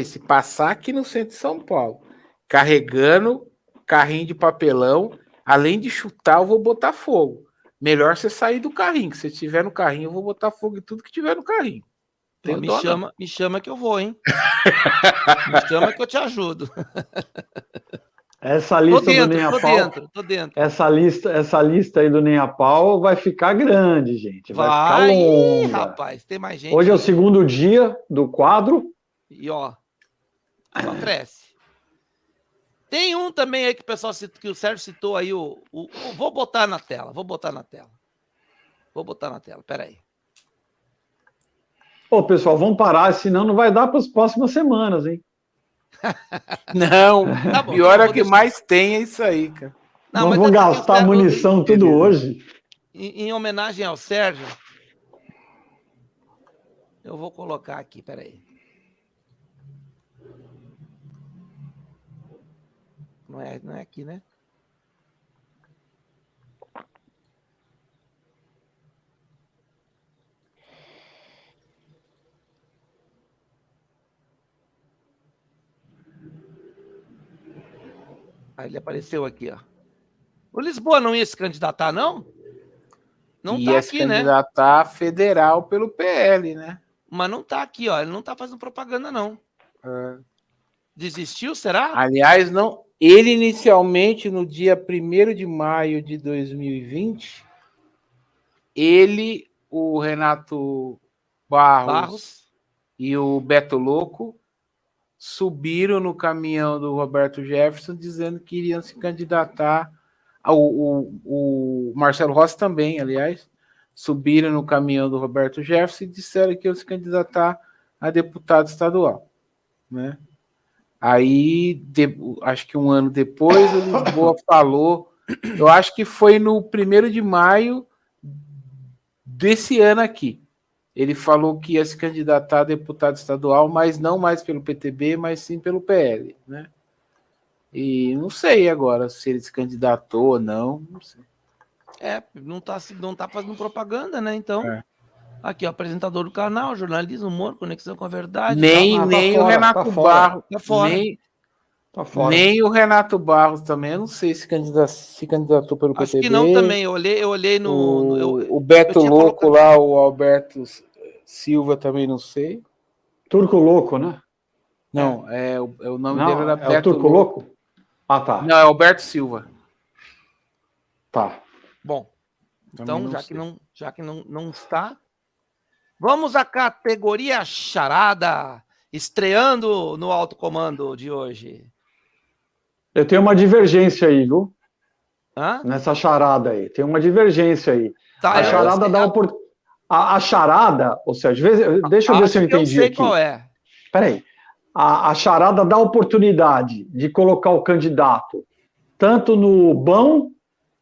se passar aqui no centro de São Paulo, carregando carrinho de papelão, além de chutar, eu vou botar fogo. Melhor você sair do carrinho, que se tiver no carrinho, eu vou botar fogo em tudo que tiver no carrinho. Me chama que eu vou, hein? Me chama que eu te ajudo. Essa lista do Nem a Pau. Tô dentro. Essa lista aí do Nem a Pau vai ficar grande, gente. Vai ficar longa. Rapaz, tem mais gente. Hoje é o segundo dia do quadro. E ó, só cresce. Tem um também aí que o pessoal que o Sérgio citou aí, vou botar na tela. Peraí. Pô, pessoal, vamos parar, senão não vai dar para as próximas semanas, hein? Não, tá bom, pior é que mais tem é isso aí, cara. Não vou gastar munição tudo hoje. Em homenagem ao Sérgio, eu vou colocar aqui, peraí. Não é aqui, né? Aí ele apareceu aqui, ó. O Lisboa não ia se candidatar, não? Não ia tá aqui, se candidatar, né? Federal pelo PL, né? Mas não tá aqui, ó. Ele não tá fazendo propaganda, não. Desistiu, será? Aliás, não. Ele inicialmente, no dia 1º de maio de 2020, o Renato Barros e o Beto Louco subiram no caminhão do Roberto Jefferson dizendo que iriam se candidatar. O Marcelo Rossi também, aliás, subiram no caminhão do Roberto Jefferson e disseram que iam se candidatar a deputado estadual, né? Aí, acho que um ano depois, o Lisboa falou, eu acho que foi no 1º de maio desse ano aqui. Ele falou que ia se candidatar a deputado estadual, mas não mais pelo PTB, mas sim pelo PL, né? E não sei agora se ele se candidatou ou não sei. Não tá fazendo propaganda, né? Então, aqui, ó, apresentador do canal, jornalismo, humor, conexão com a verdade. Nem o Renato Barros. Tá fora. Nem o Renato Barros também, eu não sei se candidatou pelo PTB. Acho que não também, eu olhei o Beto Louco lá, o Alberto Silva também, não sei. Turco Louco, né? Não, o nome dele era Beto Turco Louco? Ah, tá. Não, é Alberto Silva. Tá. Bom, então, já que não está, vamos à categoria charada, estreando no alto comando de hoje. Eu tenho uma divergência aí, viu? Hã? Nessa charada aí. Tem uma divergência aí. Tá, a charada dá a charada, ou seja, deixa eu ver se eu entendi aqui. Qual é. Peraí. A charada dá a oportunidade de colocar o candidato tanto no bom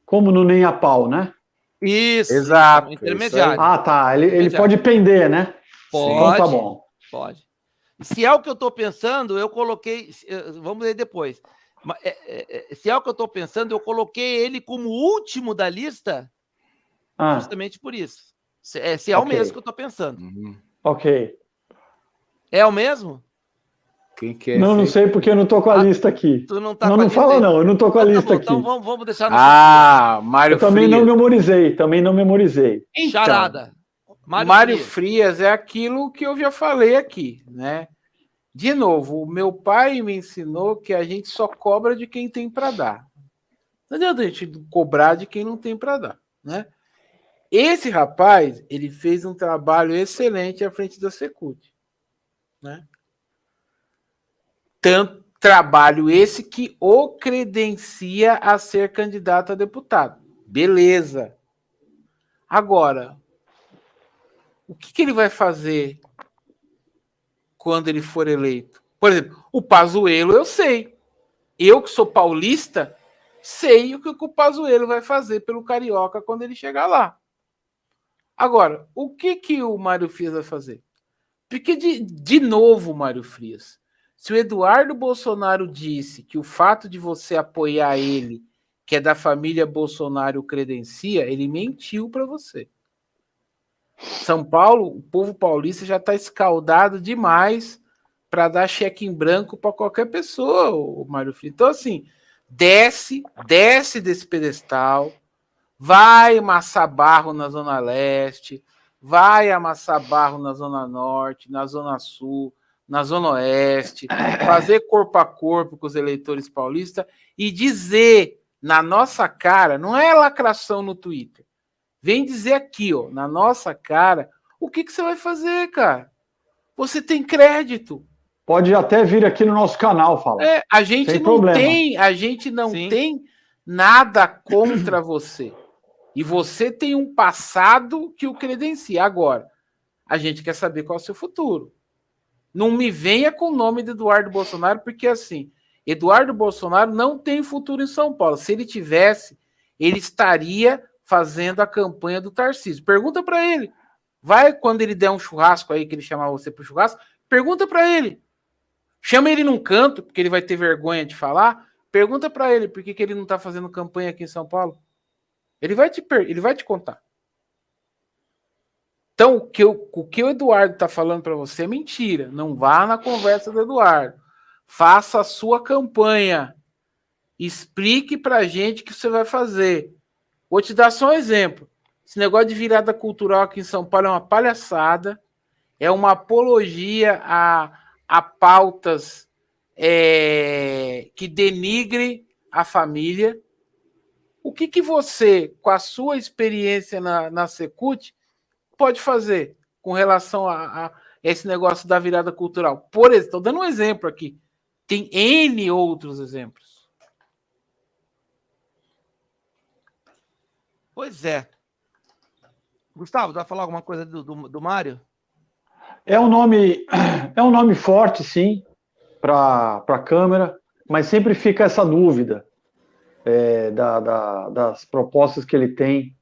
como no nem a pau, né? Isso. Exato. Intermediário. Ah, tá. Ele pode pender, né? Pode. Então tá bom. Pode. Se é o que eu estou pensando, eu coloquei... Vamos ver depois. Se é o que eu estou pensando, eu coloquei ele como último da lista justamente por isso. Se é o mesmo que eu estou pensando. Ok. É o mesmo? Quem quer não sei porque eu não estou com a lista aqui. Tu não tá com a lista? Fala não, eu não estou com a lista aqui. Então vamos deixar no... Mário Frias. Também não memorizei. Então, charada. Mário Frias é aquilo que eu já falei aqui, né? De novo, o meu pai me ensinou que a gente só cobra de quem tem para dar. Não adianta a gente cobrar de quem não tem para dar, né? Esse rapaz, ele fez um trabalho excelente à frente da Secult, né? Tanto trabalho esse que o credencia a ser candidato a deputado. Beleza. Agora, o que ele vai fazer quando ele for eleito? Por exemplo, o Pazuello eu sei. Eu que sou paulista, sei o que o Pazuello vai fazer pelo Carioca quando ele chegar lá. Agora, o que o Mário Frias vai fazer? Porque, de novo, Mário Frias, se o Eduardo Bolsonaro disse que o fato de você apoiar ele, que é da família Bolsonaro, o credencia, ele mentiu para você. São Paulo, o povo paulista já está escaldado demais para dar cheque em branco para qualquer pessoa, o Mário Frias. Então, assim, desce desse pedestal, vai amassar barro na Zona Leste, vai amassar barro na Zona Norte, na Zona Sul, na Zona Oeste, fazer corpo a corpo com os eleitores paulistas e dizer na nossa cara, não é lacração no Twitter, vem dizer aqui, ó, na nossa cara, o que você vai fazer, cara? Você tem crédito. Pode até vir aqui no nosso canal falar. A gente não tem nada contra você. E você tem um passado que o credencia. Agora, a gente quer saber qual é o seu futuro. Não me venha com o nome de Eduardo Bolsonaro, porque assim, Eduardo Bolsonaro não tem futuro em São Paulo. Se ele tivesse, ele estaria fazendo a campanha do Tarcísio. Pergunta para ele. Vai quando ele der um churrasco aí, que ele chamar você para o churrasco, pergunta para ele. Chama ele num canto, porque ele vai ter vergonha de falar. Pergunta para ele por que ele não está fazendo campanha aqui em São Paulo. Ele vai te contar. Então, o que o Eduardo está falando para você é mentira. Não vá na conversa do Eduardo. Faça a sua campanha. Explique para a gente o que você vai fazer. Vou te dar só um exemplo. Esse negócio de virada cultural aqui em São Paulo é uma palhaçada. É uma apologia a pautas que denigre a família. O que você, com a sua experiência na Secult, pode fazer? com relação a esse negócio da virada cultural. Por exemplo, estou dando um exemplo aqui. Tem N outros exemplos. Pois é. Gustavo, vai falar alguma coisa do Mário? É um nome forte, sim, para a Câmara, mas sempre fica essa dúvida das propostas que ele tem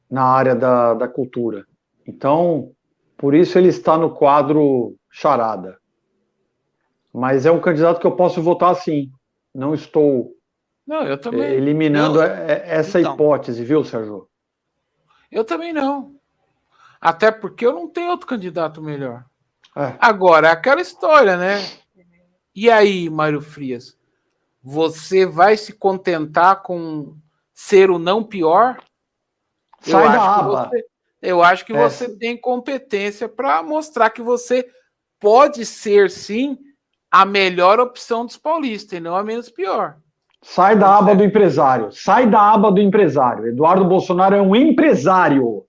na área da cultura. Então, por isso ele está no quadro charada. Mas é um candidato que eu posso votar sim. Não estou eu também. Eliminando essa hipótese, viu, Sérgio? Eu também não. Até porque eu não tenho outro candidato melhor. Agora, é aquela história, né? E aí, Mário Frias? Você vai se contentar com ser o não pior? Sai da aba. Eu acho que você tem competência para mostrar que você pode ser, sim, a melhor opção dos paulistas e não a menos pior. Sai da aba do empresário. Sai da aba do empresário. Eduardo Bolsonaro é um empresário.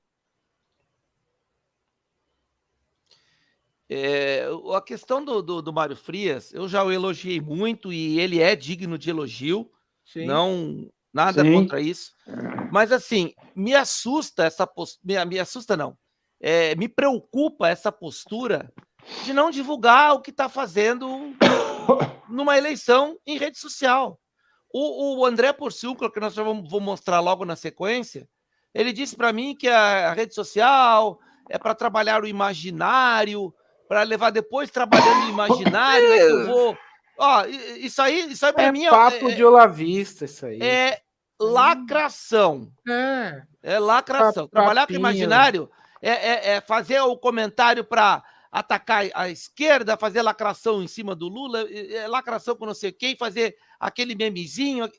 A questão do Mário Frias, eu já o elogiei muito e ele é digno de elogio. Sim. Não, nada contra isso. Mas, assim, me assusta essa postura. Me assusta, não. Me preocupa essa postura de não divulgar o que está fazendo numa eleição em rede social. O André Porciúncula, que nós já vamos mostrar logo na sequência, ele disse para mim que a rede social é para trabalhar o imaginário, para levar depois trabalhando o imaginário, que eu vou... Isso aí para mim... É papo de olavista, isso aí. É lacração. É lacração. Trabalhar com o imaginário é fazer o comentário para atacar a esquerda, fazer lacração em cima do Lula, lacração com não sei quem, fazer aquele memezinho.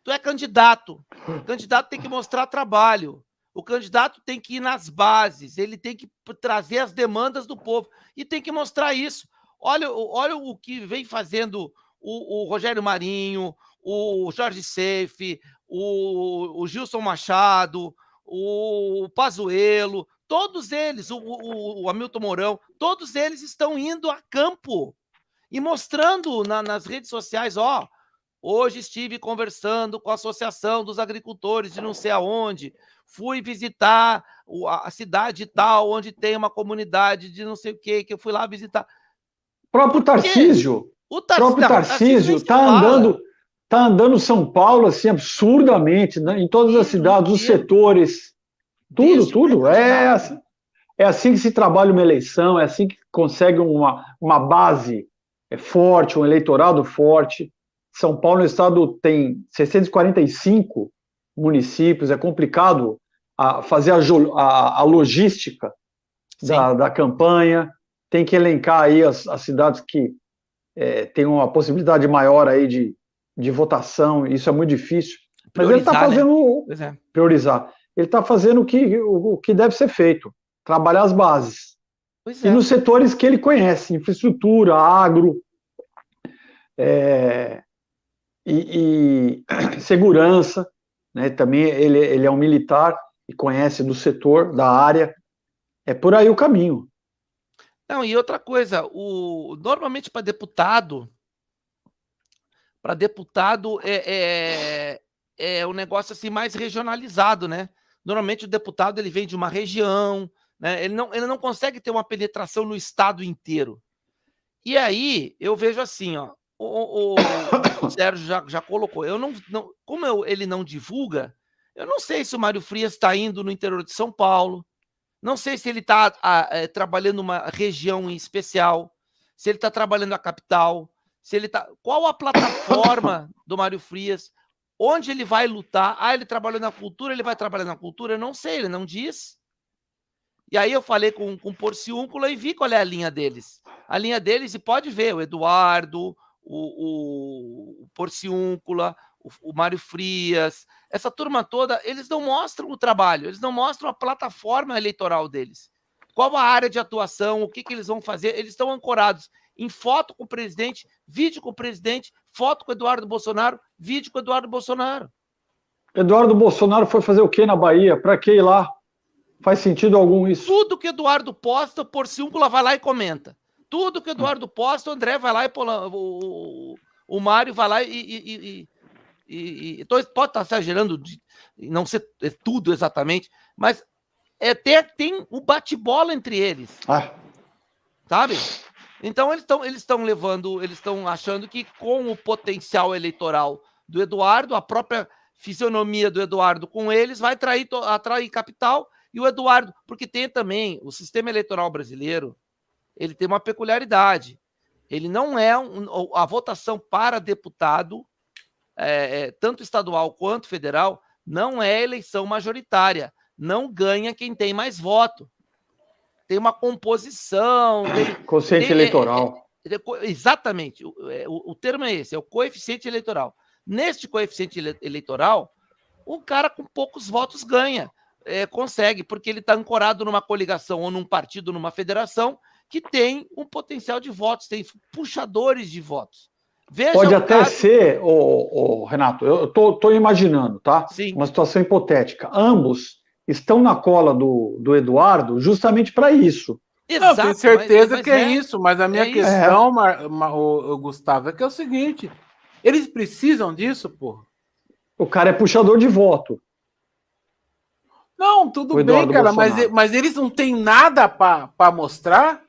Tu é candidato. O candidato tem que mostrar trabalho. O candidato tem que ir nas bases, ele tem que trazer as demandas do povo e tem que mostrar isso. Olha o que vem fazendo o Rogério Marinho, o Jorge Seife, o Gilson Machado, o Pazuello, todos eles, o Hamilton Mourão, todos eles estão indo a campo e mostrando nas redes sociais, hoje estive conversando com a Associação dos Agricultores de não sei aonde, fui visitar a cidade tal, onde tem uma comunidade de não sei o que eu fui lá visitar. O próprio Tarcísio está andando São Paulo assim absurdamente, né? Em todas as cidades, os setores, tudo. É assim que se trabalha uma eleição, é assim que consegue uma base forte, um eleitorado forte. São Paulo, no estado, tem 645 municípios, é complicado fazer a logística da campanha, tem que elencar aí as cidades que têm uma possibilidade maior aí de votação, isso é muito difícil. Mas ele está fazendo... Né? Priorizar. Ele está fazendo o que deve ser feito, trabalhar as bases. E nos setores que ele conhece, infraestrutura, agro, e segurança, né? Também ele é um militar e conhece do setor, da área. É por aí o caminho. Não, e outra coisa, normalmente para deputado é um negócio assim mais regionalizado, né? Normalmente o deputado ele vem de uma região, né? Ele não consegue ter uma penetração no estado inteiro. E aí eu vejo assim, o Sérgio já colocou, como ele não divulga, eu não sei se o Mário Frias está indo no interior de São Paulo, não sei se ele está trabalhando uma região em especial, se ele está trabalhando a capital, qual a plataforma do Mário Frias, onde ele vai lutar. Ele trabalhou na cultura, ele vai trabalhar na cultura, eu não sei, ele não diz. E aí eu falei com o Porciúncula e vi qual é a linha deles. A linha deles, e pode ver, o Eduardo, o Porciúncula, o Mário Frias, essa turma toda, eles não mostram o trabalho, eles não mostram a plataforma eleitoral deles. Qual a área de atuação, o que eles vão fazer, eles estão ancorados em foto com o presidente, vídeo com o presidente, foto com o Eduardo Bolsonaro, vídeo com o Eduardo Bolsonaro. Eduardo Bolsonaro foi fazer o que na Bahia? Para que ir lá? Faz sentido algum isso? Tudo que o Eduardo posta, o Porciúncula vai lá e comenta. Tudo que o Eduardo posta, o André vai lá e o Mário vai lá pode estar exagerando, não ser tudo exatamente, mas tem o bate-bola entre eles. Sabe? Então eles estão achando que com o potencial eleitoral do Eduardo, a própria fisionomia do Eduardo com eles vai atrair capital, e o Eduardo, porque tem também o sistema eleitoral brasileiro, ele tem uma peculiaridade. Ele não é a votação para deputado, tanto estadual quanto federal, não é eleição majoritária. Não ganha quem tem mais voto. Tem uma composição. Quociente eleitoral. Exatamente. O termo é esse, é o coeficiente eleitoral. Neste coeficiente eleitoral, o cara com poucos votos ganha. Consegue, porque ele está ancorado numa coligação ou num partido, numa federação, que tem um potencial de votos, tem puxadores de votos. Pode até ser, Renato, eu estou imaginando, tá? Sim. Uma situação hipotética. Ambos estão na cola do Eduardo justamente para isso. Exato, não, tenho certeza que é isso, mas a minha questão, Gustavo, é que é o seguinte: eles precisam disso, porra. O cara é puxador de voto. Não, tudo bem, cara, mas eles não têm nada para mostrar.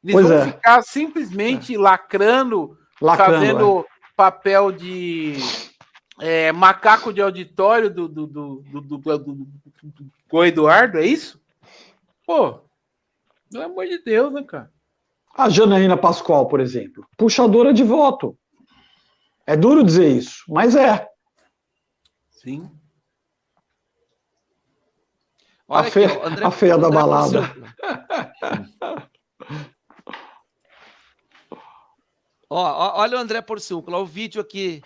Eles vão ficar simplesmente lacrando, fazendo papel de macaco de auditório do Eduardo, é isso? Pô, pelo amor de Deus, né, cara? A Janaína Pascoal, por exemplo, puxadora de voto. É duro dizer isso, mas é. Sim. Olha a feia da balada. Olha o André Porciúncula, o vídeo aqui.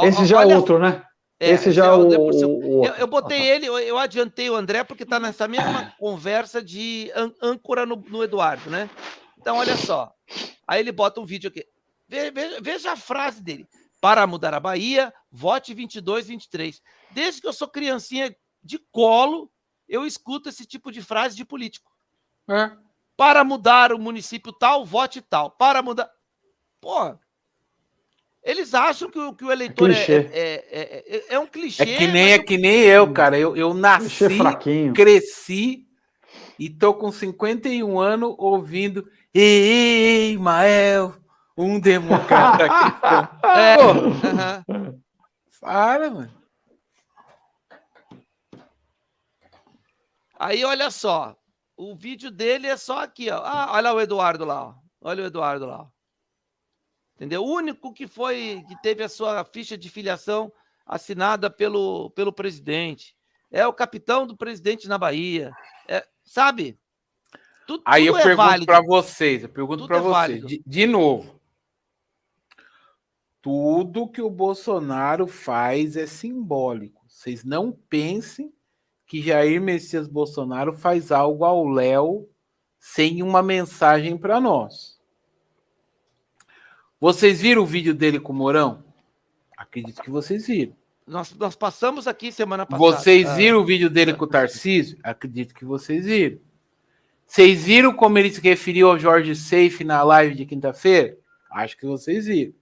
Esse já é outro, né? Esse já é o eu botei ele, eu adiantei o André porque está nessa mesma conversa de âncora no Eduardo, né? Então, olha só. Aí ele bota um vídeo aqui. Veja a frase dele. Para mudar a Bahia, vote 22, 23. Desde que eu sou criancinha de colo, eu escuto esse tipo de frase de político. Para mudar o município tal, vote tal. Para mudar... Pô, eles acham que o eleitor é um clichê. É que nem eu, cara. Eu nasci, cresci e tô com 51 anos ouvindo Ei, Mael, um democrata cristão. Para, mano. Aí, olha só. O vídeo dele é só aqui, ó. Olha o Eduardo lá, ó. Olha o Eduardo lá, ó. Entendeu? O único que teve a sua ficha de filiação assinada pelo presidente. É o capitão do presidente na Bahia. Sabe? Aí eu pergunto para vocês, de novo. Tudo que o Bolsonaro faz é simbólico. Vocês não pensem que Jair Messias Bolsonaro faz algo ao léu sem uma mensagem para nós. Vocês viram o vídeo dele com o Mourão? Acredito que vocês viram. Nós passamos aqui semana passada. Vocês viram o vídeo dele com o Tarcísio? Acredito que vocês viram. Vocês viram como ele se referiu ao Jorge Seife na live de quinta-feira? Acho que vocês viram.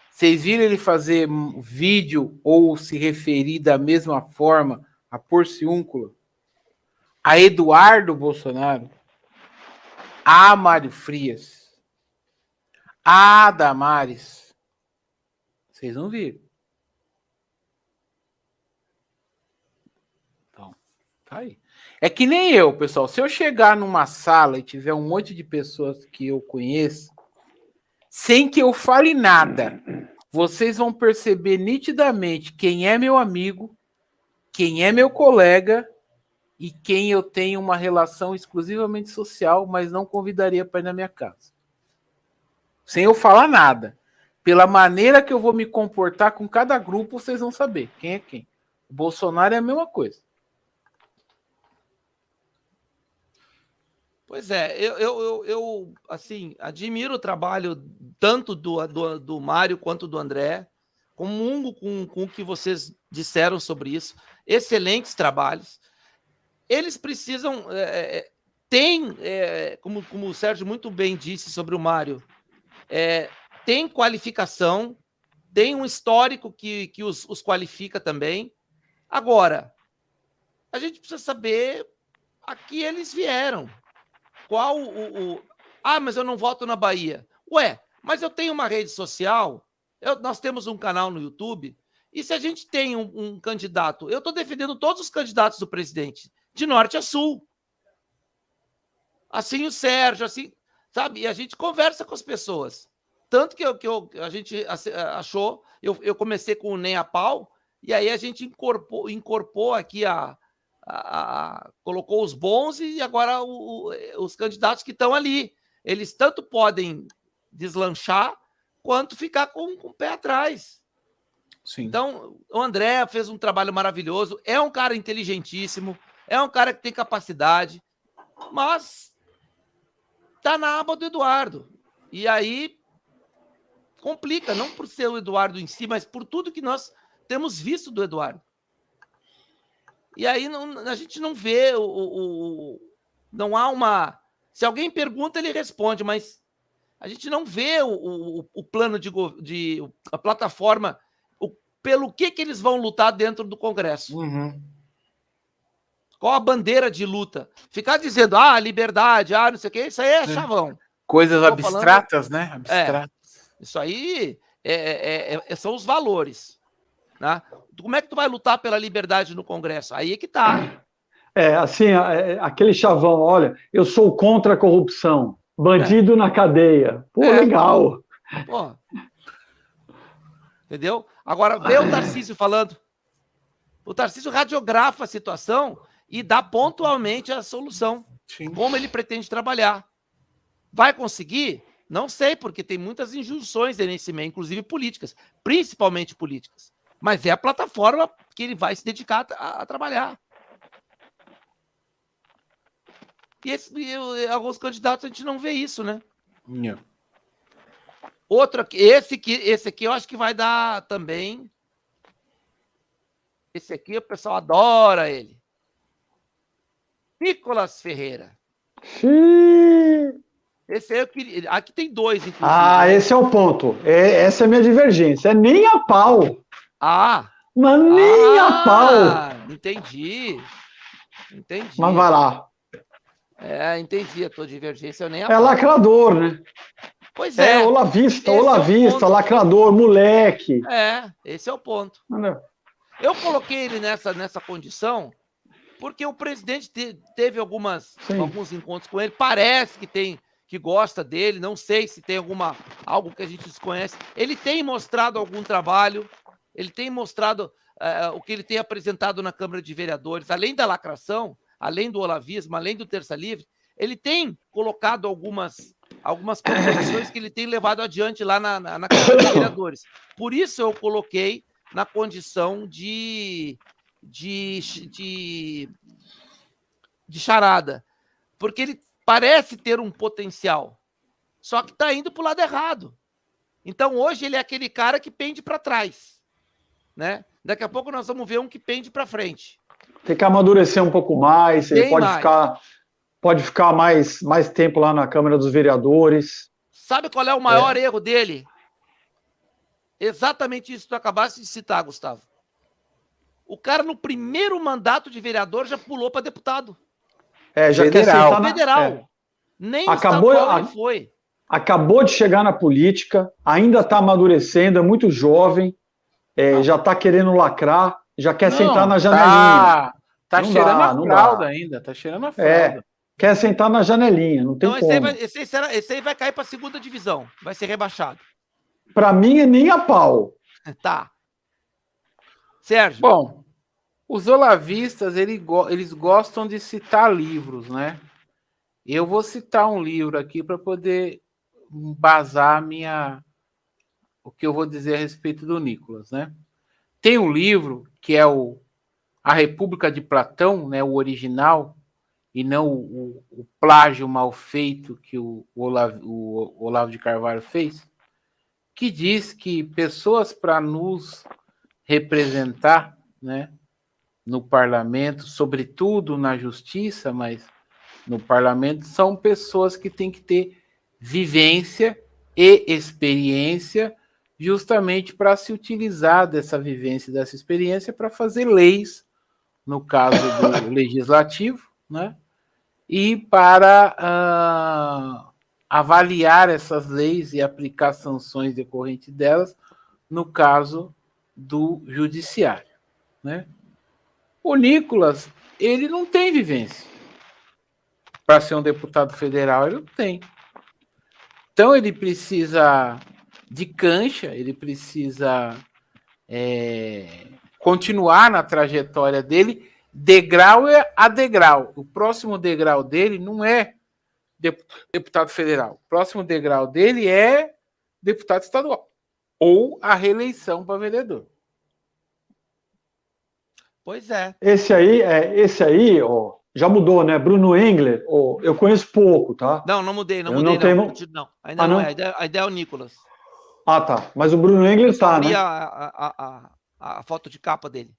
Vocês viram ele fazer vídeo ou se referir da mesma forma a Porciúncula, a Eduardo Bolsonaro, a Mário Frias, a Damares? Vocês não viram? Então, tá aí. É que nem eu, pessoal. Se eu chegar numa sala e tiver um monte de pessoas que eu conheço, sem que eu fale nada, vocês vão perceber nitidamente quem é meu amigo, quem é meu colega e quem eu tenho uma relação exclusivamente social, mas não convidaria para ir na minha casa. Sem eu falar nada. Pela maneira que eu vou me comportar com cada grupo, vocês vão saber quem é quem. O Bolsonaro é a mesma coisa. Pois é, eu assim, admiro o trabalho tanto do Mário quanto do André, comungo com o que vocês disseram sobre isso. Excelentes trabalhos. eles precisam... como o Sérgio muito bem disse sobre o Mário, tem qualificação, tem um histórico que os qualifica também. Agora, a gente precisa saber a que eles vieram. Qual mas eu não voto na Bahia. Ué, mas eu tenho uma rede social, nós temos um canal no YouTube, e se a gente tem um candidato, eu estou defendendo todos os candidatos do presidente, de norte a sul. Assim o Sérgio, assim, sabe? E a gente conversa com as pessoas. Tanto que a gente achou, eu comecei com o Nem a Pau, e aí a gente incorporou aqui colocou os bons e agora os candidatos que estão ali. Eles tanto podem deslanchar quanto ficar com o pé atrás. Sim. Então, o André fez um trabalho maravilhoso, é um cara inteligentíssimo, é um cara que tem capacidade, mas tá na aba do Eduardo. E aí complica, não por ser o Eduardo em si, mas por tudo que nós temos visto do Eduardo. E aí a gente não vê não há uma... Se alguém pergunta, ele responde, mas a gente não vê o plano a plataforma, pelo que eles vão lutar dentro do Congresso. Uhum. Qual a bandeira de luta? Ficar dizendo, liberdade, não sei o quê, isso aí é chavão. Coisas abstratas, né? Abstratas. Isso aí são os valores. Né? Como é que tu vai lutar pela liberdade no Congresso? Aí é que tá. Assim, aquele chavão, olha, eu sou contra a corrupção, bandido na cadeia. Pô, legal. Pô. Entendeu? Agora, vê o Tarcísio falando. O Tarcísio radiografa a situação e dá pontualmente a solução. Sim. Como ele pretende trabalhar. Vai conseguir? Não sei, porque tem muitas injunções nesse meio, inclusive políticas, principalmente políticas. Mas é a plataforma que ele vai se dedicar a trabalhar. E alguns candidatos a gente não vê isso, né? Não. Outro aqui, esse aqui eu acho que vai dar também. Esse aqui o pessoal adora ele. Nicolas Ferreira. Esse aí eu queria. Aqui tem dois, inclusive. Né? Esse é o ponto. Essa é a minha divergência. É nem a pau. Mas nem a pau. Entendi. Mas vai lá. Entendi. A tua divergência eu nem a pau. É lacrador, né? Pois é. Olavista, lacrador, moleque. Esse é o ponto. Eu coloquei ele nessa condição porque o presidente teve alguns encontros com ele. Parece que gosta dele. Não sei se tem algo que a gente desconhece. Ele tem mostrado algum trabalho. Ele tem mostrado o que ele tem apresentado na Câmara de Vereadores. Além da lacração, além do olavismo, além do terça livre, ele tem colocado algumas proposições que ele tem levado adiante lá na Câmara de Vereadores. Por isso eu coloquei na condição de charada. Porque ele parece ter um potencial, só que está indo para o lado errado. Então, hoje, ele é aquele cara que pende para trás. Né? Daqui a pouco nós vamos ver um que pende para frente. Tem que amadurecer um pouco mais, ele pode ficar mais tempo lá na Câmara dos Vereadores. Sabe qual é o maior erro dele? Exatamente isso que tu acabaste de citar, Gustavo. O cara, no primeiro mandato de vereador, já pulou para deputado. Já quer sentar na... Federal. Nem estadual ele foi. Acabou de chegar na política, ainda está amadurecendo, é muito jovem, já está querendo lacrar, já quer sentar na janelinha. Tá cheirando a fralda ainda, tá cheirando a fralda. Quer sentar na janelinha, não tem como. Esse aí vai cair para a segunda divisão, vai ser rebaixado. Para mim é nem a pau. Tá. Sérgio. Bom, os olavistas, eles gostam de citar livros, né? Eu vou citar um livro aqui para poder embasar o que eu vou dizer a respeito do Nicolas, né? Tem um livro que é A República de Platão, né? O original, e não o plágio mal feito que o Olavo de Carvalho fez, que diz que pessoas para nos representar, né, no parlamento, sobretudo na justiça, mas no parlamento, são pessoas que têm que ter vivência e experiência, justamente para se utilizar dessa vivência e dessa experiência para fazer leis, no caso do legislativo, né? E para avaliar essas leis e aplicar sanções decorrentes delas, no caso do judiciário, né? O Nicolas, ele não tem vivência. Para ser um deputado federal, ele não tem. Então, ele precisa de cancha, ele precisa continuar na trajetória dele, degrau a degrau. O próximo degrau dele não é deputado federal. O próximo degrau dele é deputado estadual. Ou a reeleição para vereador. Pois é. Esse aí, ó, já mudou, né? Bruno Engler, ó, eu conheço pouco, tá? Não mudei, não. Ainda não é. A ideia é o Nicolas. Ah, tá. Mas o Bruno Engler tá, né? A foto de capa dele.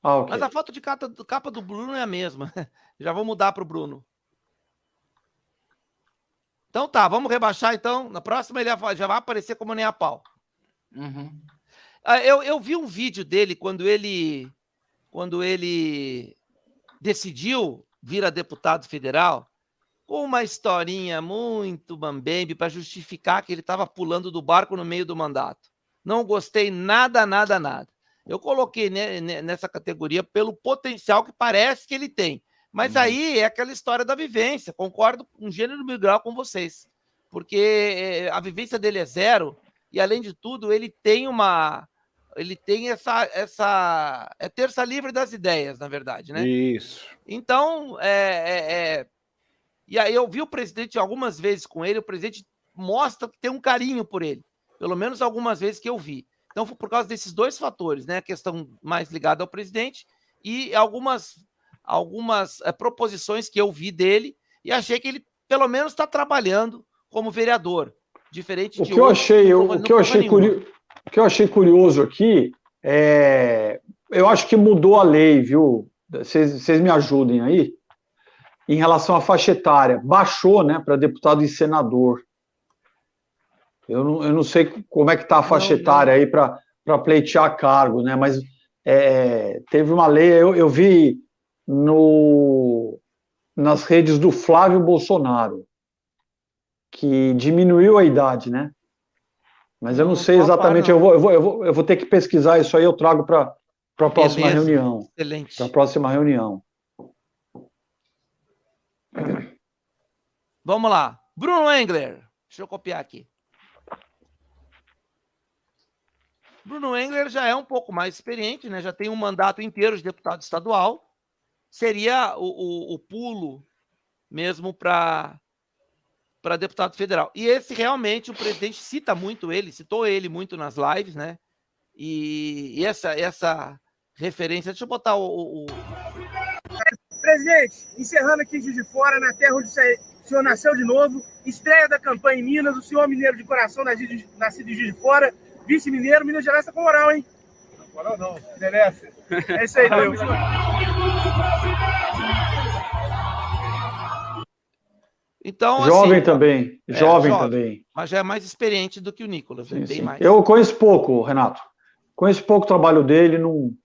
Ah, ok. Mas a foto de capa do Bruno é a mesma. Já vou mudar para o Bruno. Então tá, vamos rebaixar então. Na próxima ele já vai aparecer como nem a pau. Uhum. Eu vi um vídeo dele quando ele decidiu vir a deputado federal, com uma historinha muito mambembe para justificar que ele estava pulando do barco no meio do mandato. Não gostei nada. Eu coloquei nessa categoria pelo potencial que parece que ele tem. Mas aí é aquela história da vivência. Concordo um gênero mil grau com vocês. Porque a vivência dele é zero e, além de tudo, ele tem essa terça livre das ideias, na verdade, né? Isso. Então, e aí eu vi o presidente algumas vezes com ele, o presidente mostra que tem um carinho por ele, pelo menos algumas vezes que eu vi. Então, foi por causa desses dois fatores, né? A questão mais ligada ao presidente e algumas proposições que eu vi dele e achei que ele, pelo menos, está trabalhando como vereador, diferente de outros. O que eu achei curioso aqui eu acho que mudou a lei, viu? Vocês me ajudem aí. Em relação à faixa etária, baixou, né, para deputado e senador. Eu não sei como é que está a faixa etária aí para pleitear cargo, né? Mas teve uma lei, eu vi nas redes do Flávio Bolsonaro, que diminuiu a idade, né? Mas eu não sei exatamente, eu vou ter que pesquisar isso aí, eu trago para a próxima reunião. Excelente. Para a próxima reunião. Vamos lá. Bruno Engler. Deixa eu copiar aqui. Bruno Engler já é um pouco mais experiente, né? Já tem um mandato inteiro de deputado estadual. Seria o pulo mesmo para deputado federal. E esse realmente o presidente cita muito ele, citou ele muito nas lives, né? E essa referência, deixa eu botar o... Presidente, encerrando aqui em Juiz de Fora, na terra onde o senhor nasceu de novo, estreia da campanha em Minas, o senhor mineiro de coração, nascido em Juiz de Fora, vice-mineiro, Minas Gerais está com moral, hein? Moral não, merece. É isso aí, Deus. Então, jovem assim, também, jovem também. Mas já é mais experiente do que o Nicolas, sim, bem sim. mais. Eu conheço pouco, Renato. Conheço pouco o trabalho dele, não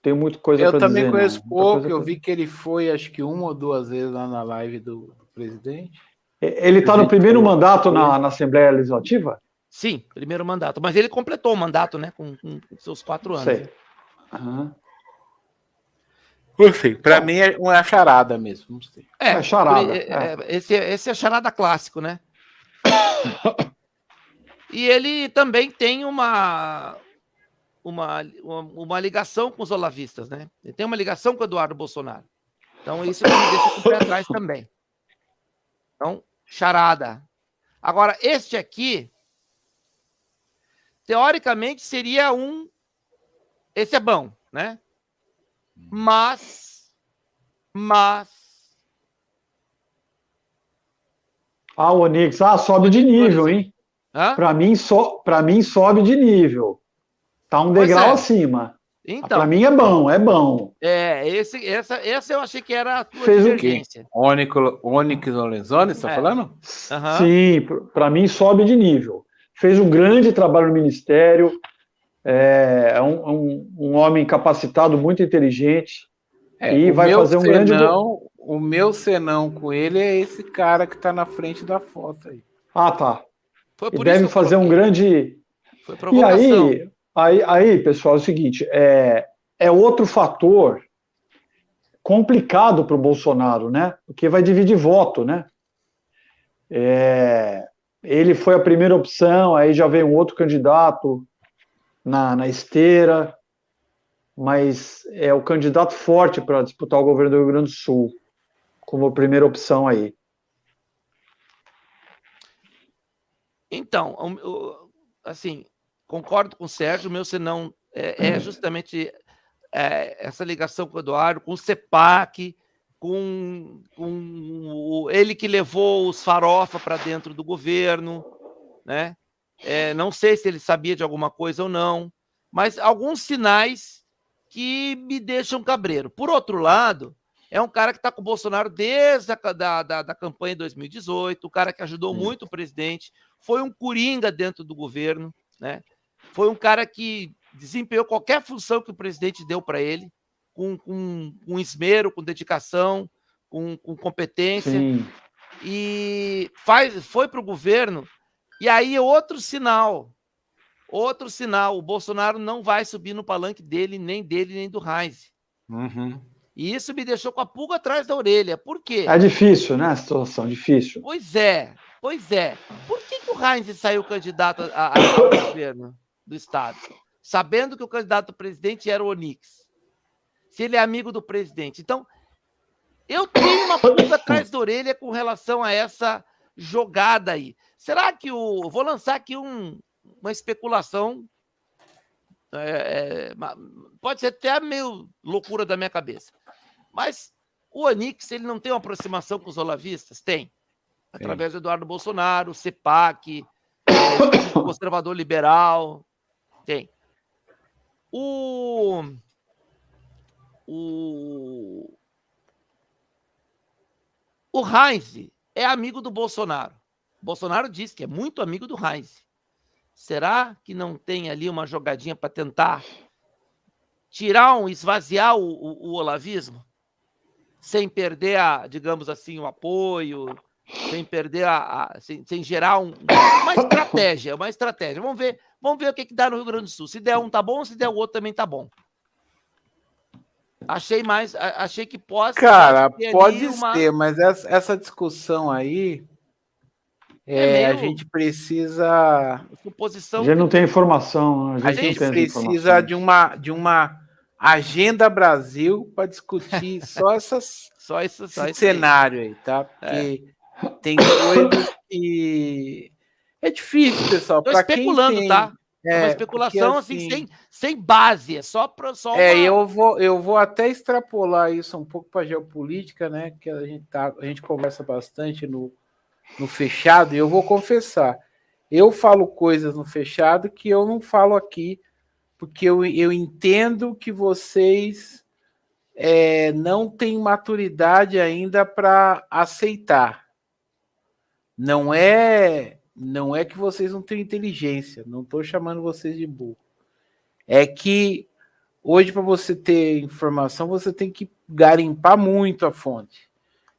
tenho muita coisa para dizer. Eu também conheço pouco, eu vi que ele foi, acho que 1 ou 2 vezes lá na live do presidente. Ele está no primeiro mandato na Assembleia Legislativa? Sim, primeiro mandato. Mas ele completou o mandato, né, com seus 4 anos. Sei. Uhum. Enfim, para mim é uma charada mesmo. Não sei. É charada. Esse é charada clássico, né? E ele também tem uma ligação com os olavistas, né? Ele tem uma ligação com o Eduardo Bolsonaro. Então, isso me deixa com o pé atrás também. Então, charada. Agora, este aqui, teoricamente, seria esse é bom, né? Mas... o Onix, sobe de nível, hein? Para mim sobe de nível. Tá um degrau acima. Então, para mim é bom, é bom. Essa eu achei que era a tua Fez divergência. Onyx Lorenzoni, você está falando? Sim, para mim sobe de nível. Fez um grande trabalho no Ministério, é um homem capacitado, muito inteligente, e vai fazer um grande... O meu senão com ele é esse cara que está na frente da foto aí. Ah, tá. Foi por e deve isso fazer um grande... Foi provocação. E aí, pessoal, é o seguinte, é outro fator complicado para o Bolsonaro, né? Porque vai dividir voto, né? Ele foi a primeira opção, aí já veio um outro candidato na esteira, mas é o candidato forte para disputar o governo do Rio Grande do Sul, como primeira opção aí. Então, assim, concordo com o Sérgio, o meu senão é justamente essa ligação com o Eduardo, com o CEPAC, com ele que levou os farofa para dentro do governo, né? Não sei se ele sabia de alguma coisa ou não, mas alguns sinais que me deixam cabreiro. Por outro lado, é um cara que está com o Bolsonaro desde da campanha de 2018, o cara que ajudou muito o presidente, foi um coringa dentro do governo, né? Foi um cara que desempenhou qualquer função que o presidente deu para ele, com esmero, com dedicação, com competência. Sim. E foi para o governo. E aí, outro sinal, o Bolsonaro não vai subir no palanque dele, nem do Reis. Uhum. E isso me deixou com a pulga atrás da orelha. Por quê? É difícil, né? A situação, difícil. Pois é. Por que o Reis saiu candidato ao governo do Estado? Sabendo que o candidato presidente era o Onyx. Se ele é amigo do presidente. Então, eu tenho uma pulga atrás da orelha com relação a essa jogada aí. Será que vou lançar aqui uma especulação, pode ser até meio loucura da minha cabeça, mas o Onyx, ele não tem uma aproximação com os olavistas? Tem. Através do Eduardo Bolsonaro, CEPAC, conservador liberal, tem. O Reis é amigo do Bolsonaro. O Bolsonaro diz que é muito amigo do Reis. Será que não tem ali uma jogadinha para tentar esvaziar o olavismo? Sem perder, digamos assim, o apoio, sem perder sem gerar uma estratégia. Vamos ver o que dá no Rio Grande do Sul. Se der um, tá bom, se der o outro também tá bom. Achei que possa... Cara, pode ser, mas essa discussão aí, a gente precisa... Suposição. A gente não tem informação. A gente precisa de uma Agenda Brasil para discutir só esse cenário aí, tá? Porque tem coisas que... É difícil, pessoal. Estou especulando, tá? É uma especulação porque, assim, sem base, é só uma... eu vou até extrapolar isso um pouco para a geopolítica, né? Que a gente conversa bastante no fechado, e eu vou confessar, eu falo coisas no fechado que eu não falo aqui, porque eu entendo que vocês não têm maturidade ainda para aceitar. Não é que vocês não têm inteligência, não estou chamando vocês de burro. É que hoje, para você ter informação, você tem que garimpar muito a fonte.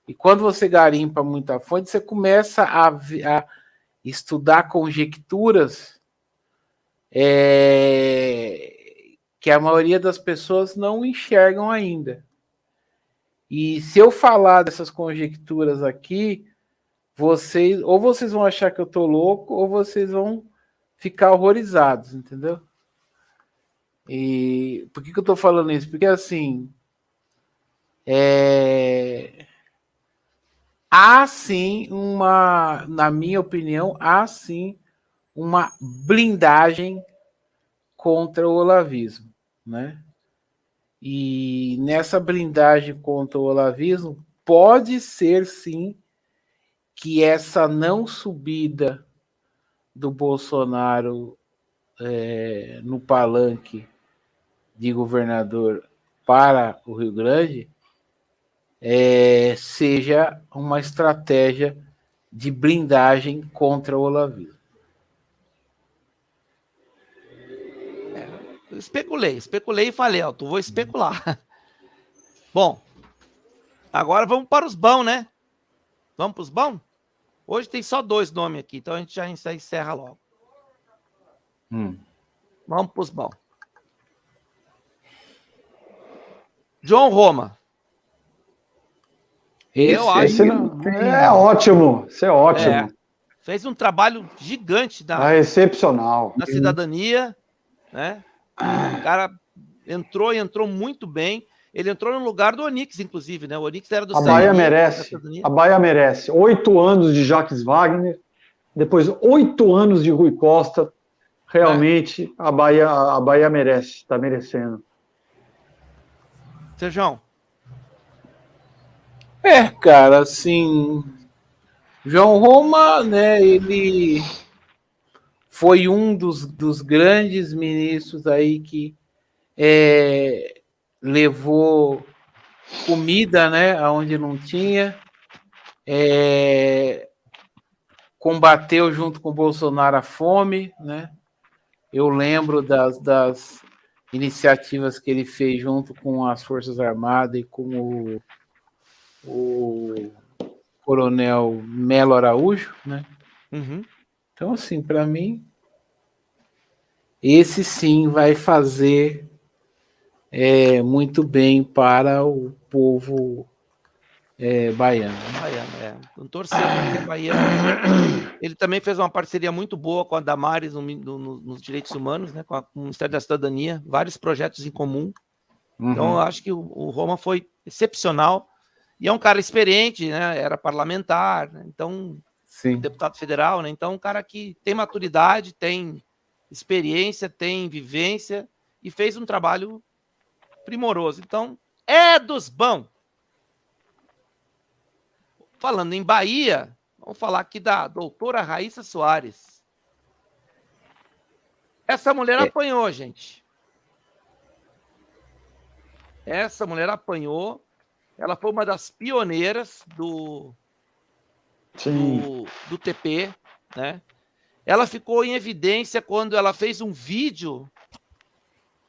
E quando você garimpa muito a fonte, você começa a estudar conjecturas que a maioria das pessoas não enxergam ainda. E se eu falar dessas conjecturas aqui, vocês vão achar que eu tô louco, ou vocês vão ficar horrorizados, entendeu? E por que eu tô falando isso? Porque assim, há sim na minha opinião, há sim uma blindagem contra o olavismo, né? E nessa blindagem contra o olavismo, pode ser sim que essa não subida do Bolsonaro no palanque de governador para o Rio Grande seja uma estratégia de blindagem contra o olavismo. Especulei e falei, Elton, vou especular. Bom, agora vamos para os bons, né? Vamos para os bons? Hoje tem só 2 nomes aqui, então a gente já encerra logo. Vamos para os bons. João Roma. Esse é ótimo. Isso é ótimo. Fez um trabalho gigante excepcional na cidadania, né? O cara entrou muito bem. Ele entrou no lugar do Onyx, inclusive, né? O Onyx era do A Bahia merece. A Bahia merece. 8 anos de Jacques Wagner, depois 8 anos de Rui Costa. Realmente, a Bahia merece, está merecendo. Sérgio. Cara, assim, João Roma, né, ele foi um dos grandes ministros aí que levou comida, né, aonde não tinha, combateu junto com o Bolsonaro a fome, né? Eu lembro das iniciativas que ele fez junto com as Forças Armadas e com o Coronel Melo Araújo, né? Então, assim, para mim, esse sim vai fazer muito bem para o povo baiano. Vamos torcer para que a Bahia... Ele também fez uma parceria muito boa com a Damares nos direitos humanos, né? Com o Ministério da Cidadania, vários projetos em comum. Então, eu acho que o Roma foi excepcional. E é um cara experiente, né? Era parlamentar, né? Então, deputado federal, né? Então, um cara que tem maturidade, tem experiência, tem vivência e fez um trabalho primoroso. Então, é dos bons. Falando em Bahia, vamos falar aqui da doutora Raíssa Soares. Essa mulher apanhou, gente. Essa mulher apanhou. Ela foi uma das pioneiras do TP, né? Ela ficou em evidência quando ela fez um vídeo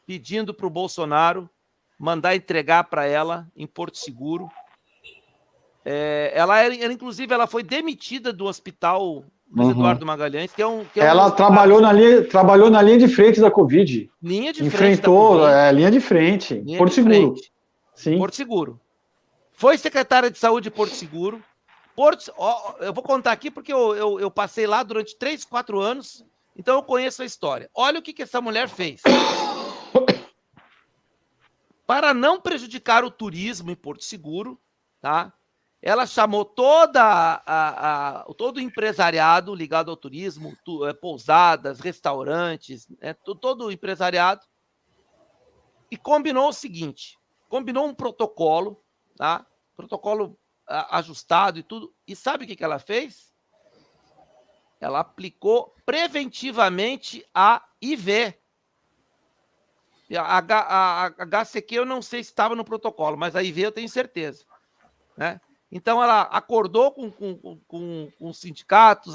pedindo para o Bolsonaro mandar entregar para ela em Porto Seguro. Inclusive, ela foi demitida do hospital Luiz Eduardo Magalhães, que é um... ela trabalhou na linha de frente da Covid. Linha de frente da Covid. Linha de frente. Porto Seguro. Sim. Porto Seguro. Foi secretária de saúde de Porto Seguro. Eu vou contar aqui porque eu passei lá durante 3, 4 anos, então eu conheço a história. Olha o que essa mulher fez. Para não prejudicar o turismo em Porto Seguro, tá? Ela chamou todo o empresariado ligado ao turismo, pousadas, restaurantes, todo o empresariado, e combinou o seguinte, combinou um protocolo, tá? Protocolo ajustado e tudo. E sabe o que ela fez? Ela aplicou preventivamente a IV. A HCQ eu não sei se estava no protocolo, mas a IV eu tenho certeza, né? Então ela acordou com os sindicatos,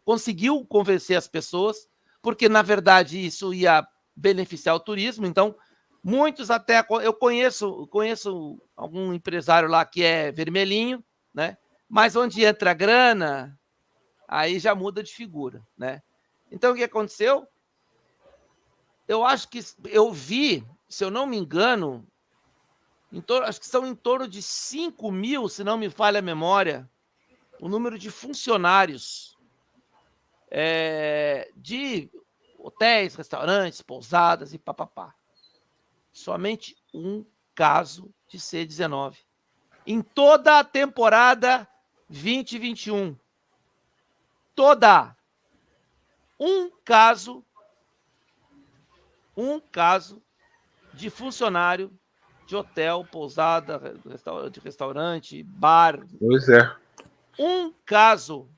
conseguiu convencer as pessoas, porque na verdade isso ia beneficiar o turismo. Então muitos até... Eu conheço algum empresário lá que é vermelhinho, né? Mas onde entra a grana, aí já muda de figura, né? Então, o que aconteceu? Eu acho que eu vi, se eu não me engano, acho que são em torno de 5 mil, se não me falha a memória, o número de funcionários de hotéis, restaurantes, pousadas e papapá. Somente um caso de C19. Em toda a temporada 2021. Toda. Um caso de funcionário de hotel, pousada, de restaurante, bar. Pois é. Um caso.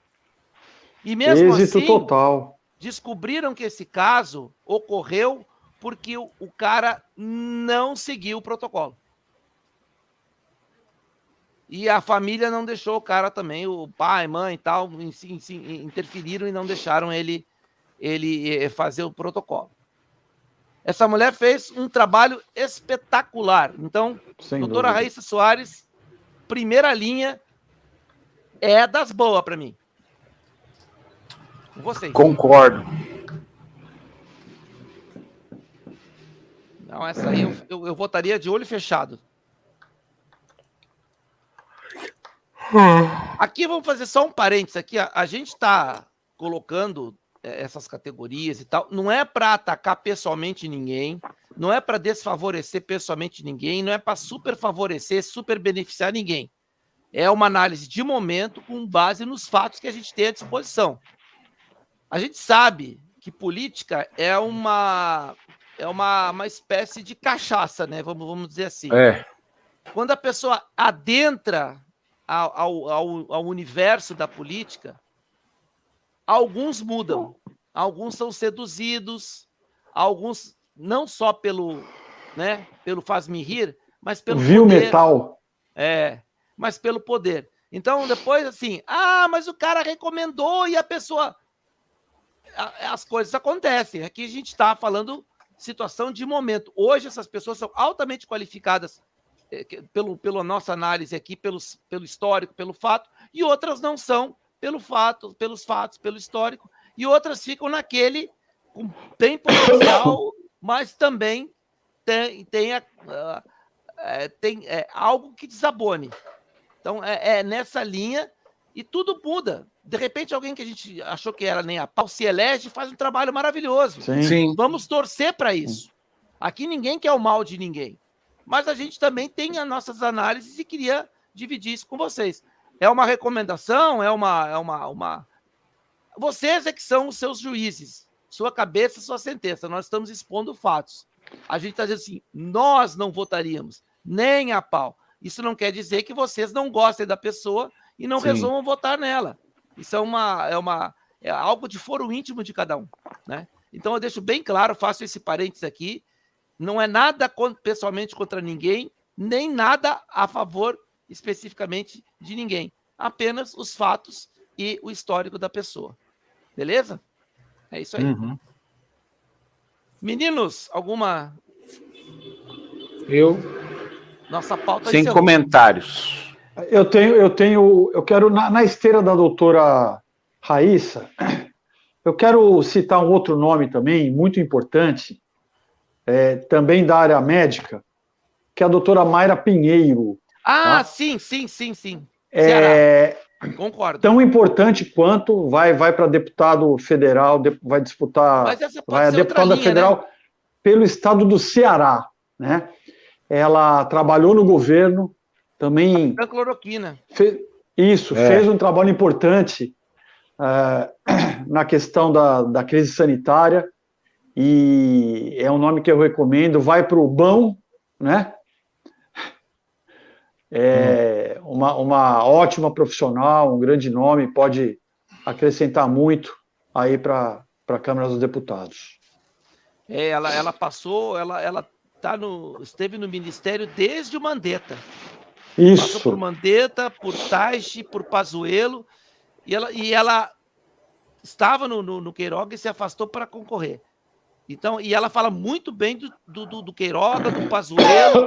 E mesmo êxito assim, total. Descobriram que esse caso ocorreu porque o cara não seguiu o protocolo. E a família não deixou o cara também, o pai, mãe e tal, interferiram e não deixaram ele fazer o protocolo. Essa mulher fez um trabalho espetacular. Então, doutora Raíssa Soares, primeira linha, é das boas para mim. Com vocês. Concordo. Não, essa aí eu votaria de olho fechado. Aqui vamos fazer só um parênteses aqui. A gente está colocando essas categorias e tal, não é para atacar pessoalmente ninguém, não é para desfavorecer pessoalmente ninguém, não é para super favorecer, super beneficiar ninguém. É uma análise de momento com base nos fatos que a gente tem à disposição. A gente sabe que política é uma espécie de cachaça, né? Vamos dizer assim. Quando a pessoa adentra ao universo da política, alguns mudam, alguns são seduzidos, alguns não só pelo faz-me rir, mas pelo poder. Metal. Mas pelo poder. Então, depois, assim, mas o cara recomendou e a pessoa... As coisas acontecem. Aqui a gente está falando situação de momento. Hoje, essas pessoas são altamente qualificadas pela nossa análise aqui, pelo histórico, pelo fato, e outras não são, pelos fatos, pelo histórico, e outras ficam naquele com bem potencial, mas também tem algo que desabone. Então, é nessa linha, e tudo muda. De repente, alguém que a gente achou que era nem a pau se elege e faz um trabalho maravilhoso. Sim. Vamos torcer para isso. Aqui ninguém quer o mal de ninguém. Mas a gente também tem as nossas análises e queria dividir isso com vocês. É uma recomendação, Vocês é que são os seus juízes. Sua cabeça, sua sentença. Nós estamos expondo fatos. A gente está dizendo assim, nós não votaríamos, nem a pau. Isso não quer dizer que vocês não gostem da pessoa e não resolvam votar nela. Isso é algo de foro íntimo de cada um, né? Então eu deixo bem claro, faço esse parênteses aqui, não é nada pessoalmente contra ninguém, nem nada a favor especificamente de ninguém. Apenas os fatos e o histórico da pessoa. Beleza? É isso aí. Meninos, alguma... Nossa pauta... Sem comentários. Eu quero, na esteira da doutora Raíssa, eu quero citar um outro nome também, muito importante, também da área médica, que é a doutora Mayra Pinheiro. Tá? Sim. Ceará. Concordo. Tão importante quanto vai para deputado federal, vai disputar, vai a deputada federal, né? Pelo estado do Ceará, né? Ela trabalhou no governo, também... A cloroquina. Fez um trabalho importante na questão da crise sanitária, e é um nome que eu recomendo, vai para o BAM, né? Uma ótima profissional, um grande nome, pode acrescentar muito aí para a Câmara dos Deputados. Ela passou, ela esteve no Ministério desde o Mandetta. Isso. Passou por Mandetta, por Taixe, por Pazuello, e ela estava no Queiroga e se afastou para concorrer. Então, e ela fala muito bem do Queiroga, do Pazuello,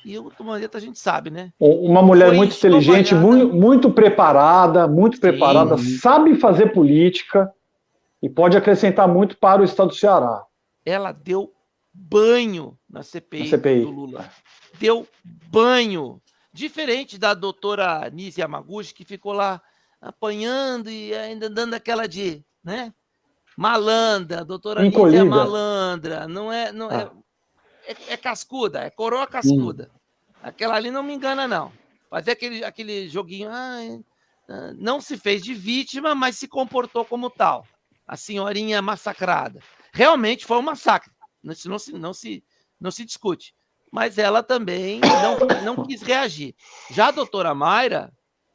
e o Mandetta a gente sabe, né? Uma mulher muito inteligente, muito preparada, sabe fazer política e pode acrescentar muito para o estado do Ceará. Ela deu banho na CPI do Lula. Deu banho. Diferente da doutora Nise Yamaguchi, que ficou lá apanhando e ainda dando aquela de, né? Malandra, a doutora Nise é malandra. É cascuda, é coroa cascuda. Aquela ali não me engana, não. Fazer aquele joguinho, não se fez de vítima, mas se comportou como tal. A senhorinha massacrada. Realmente foi um massacre. Não se discute. Mas ela também não quis reagir. Já a doutora Mayra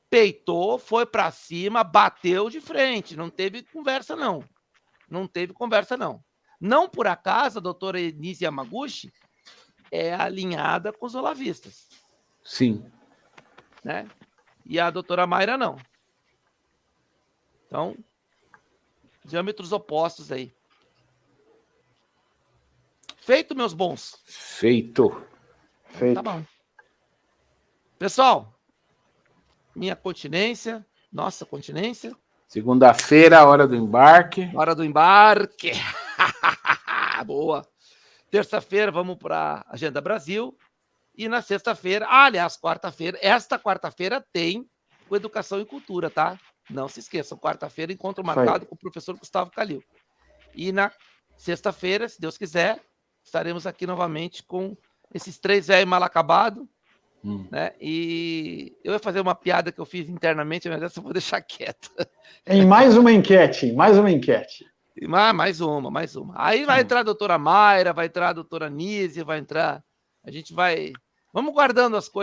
peitou, foi para cima, bateu de frente. Não teve conversa, não. Não por acaso, a doutora Enise Yamaguchi é alinhada com os olavistas. Sim. Né? E a doutora Mayra não. Então, diâmetros opostos aí. Feito, meus bons? Feito. Tá bom. Pessoal, minha continência, nossa continência. Segunda-feira, hora do embarque. Hora do embarque. Boa. Terça-feira, vamos para a Agenda Brasil. E na sexta-feira, aliás, quarta-feira, esta quarta-feira tem o Educação e Cultura, tá? Não se esqueçam, quarta-feira, encontro marcado com o professor Gustavo Calil. E na sexta-feira, se Deus quiser, estaremos aqui novamente com esses 3 velhos mal acabados. Né? E eu ia fazer uma piada que eu fiz internamente, mas essa eu vou deixar quieta. Em mais uma enquete. Mais uma. Aí vai entrar a doutora Mayra, vai entrar a doutora Nise, vai entrar... A gente vai... Vamos guardando as coisas.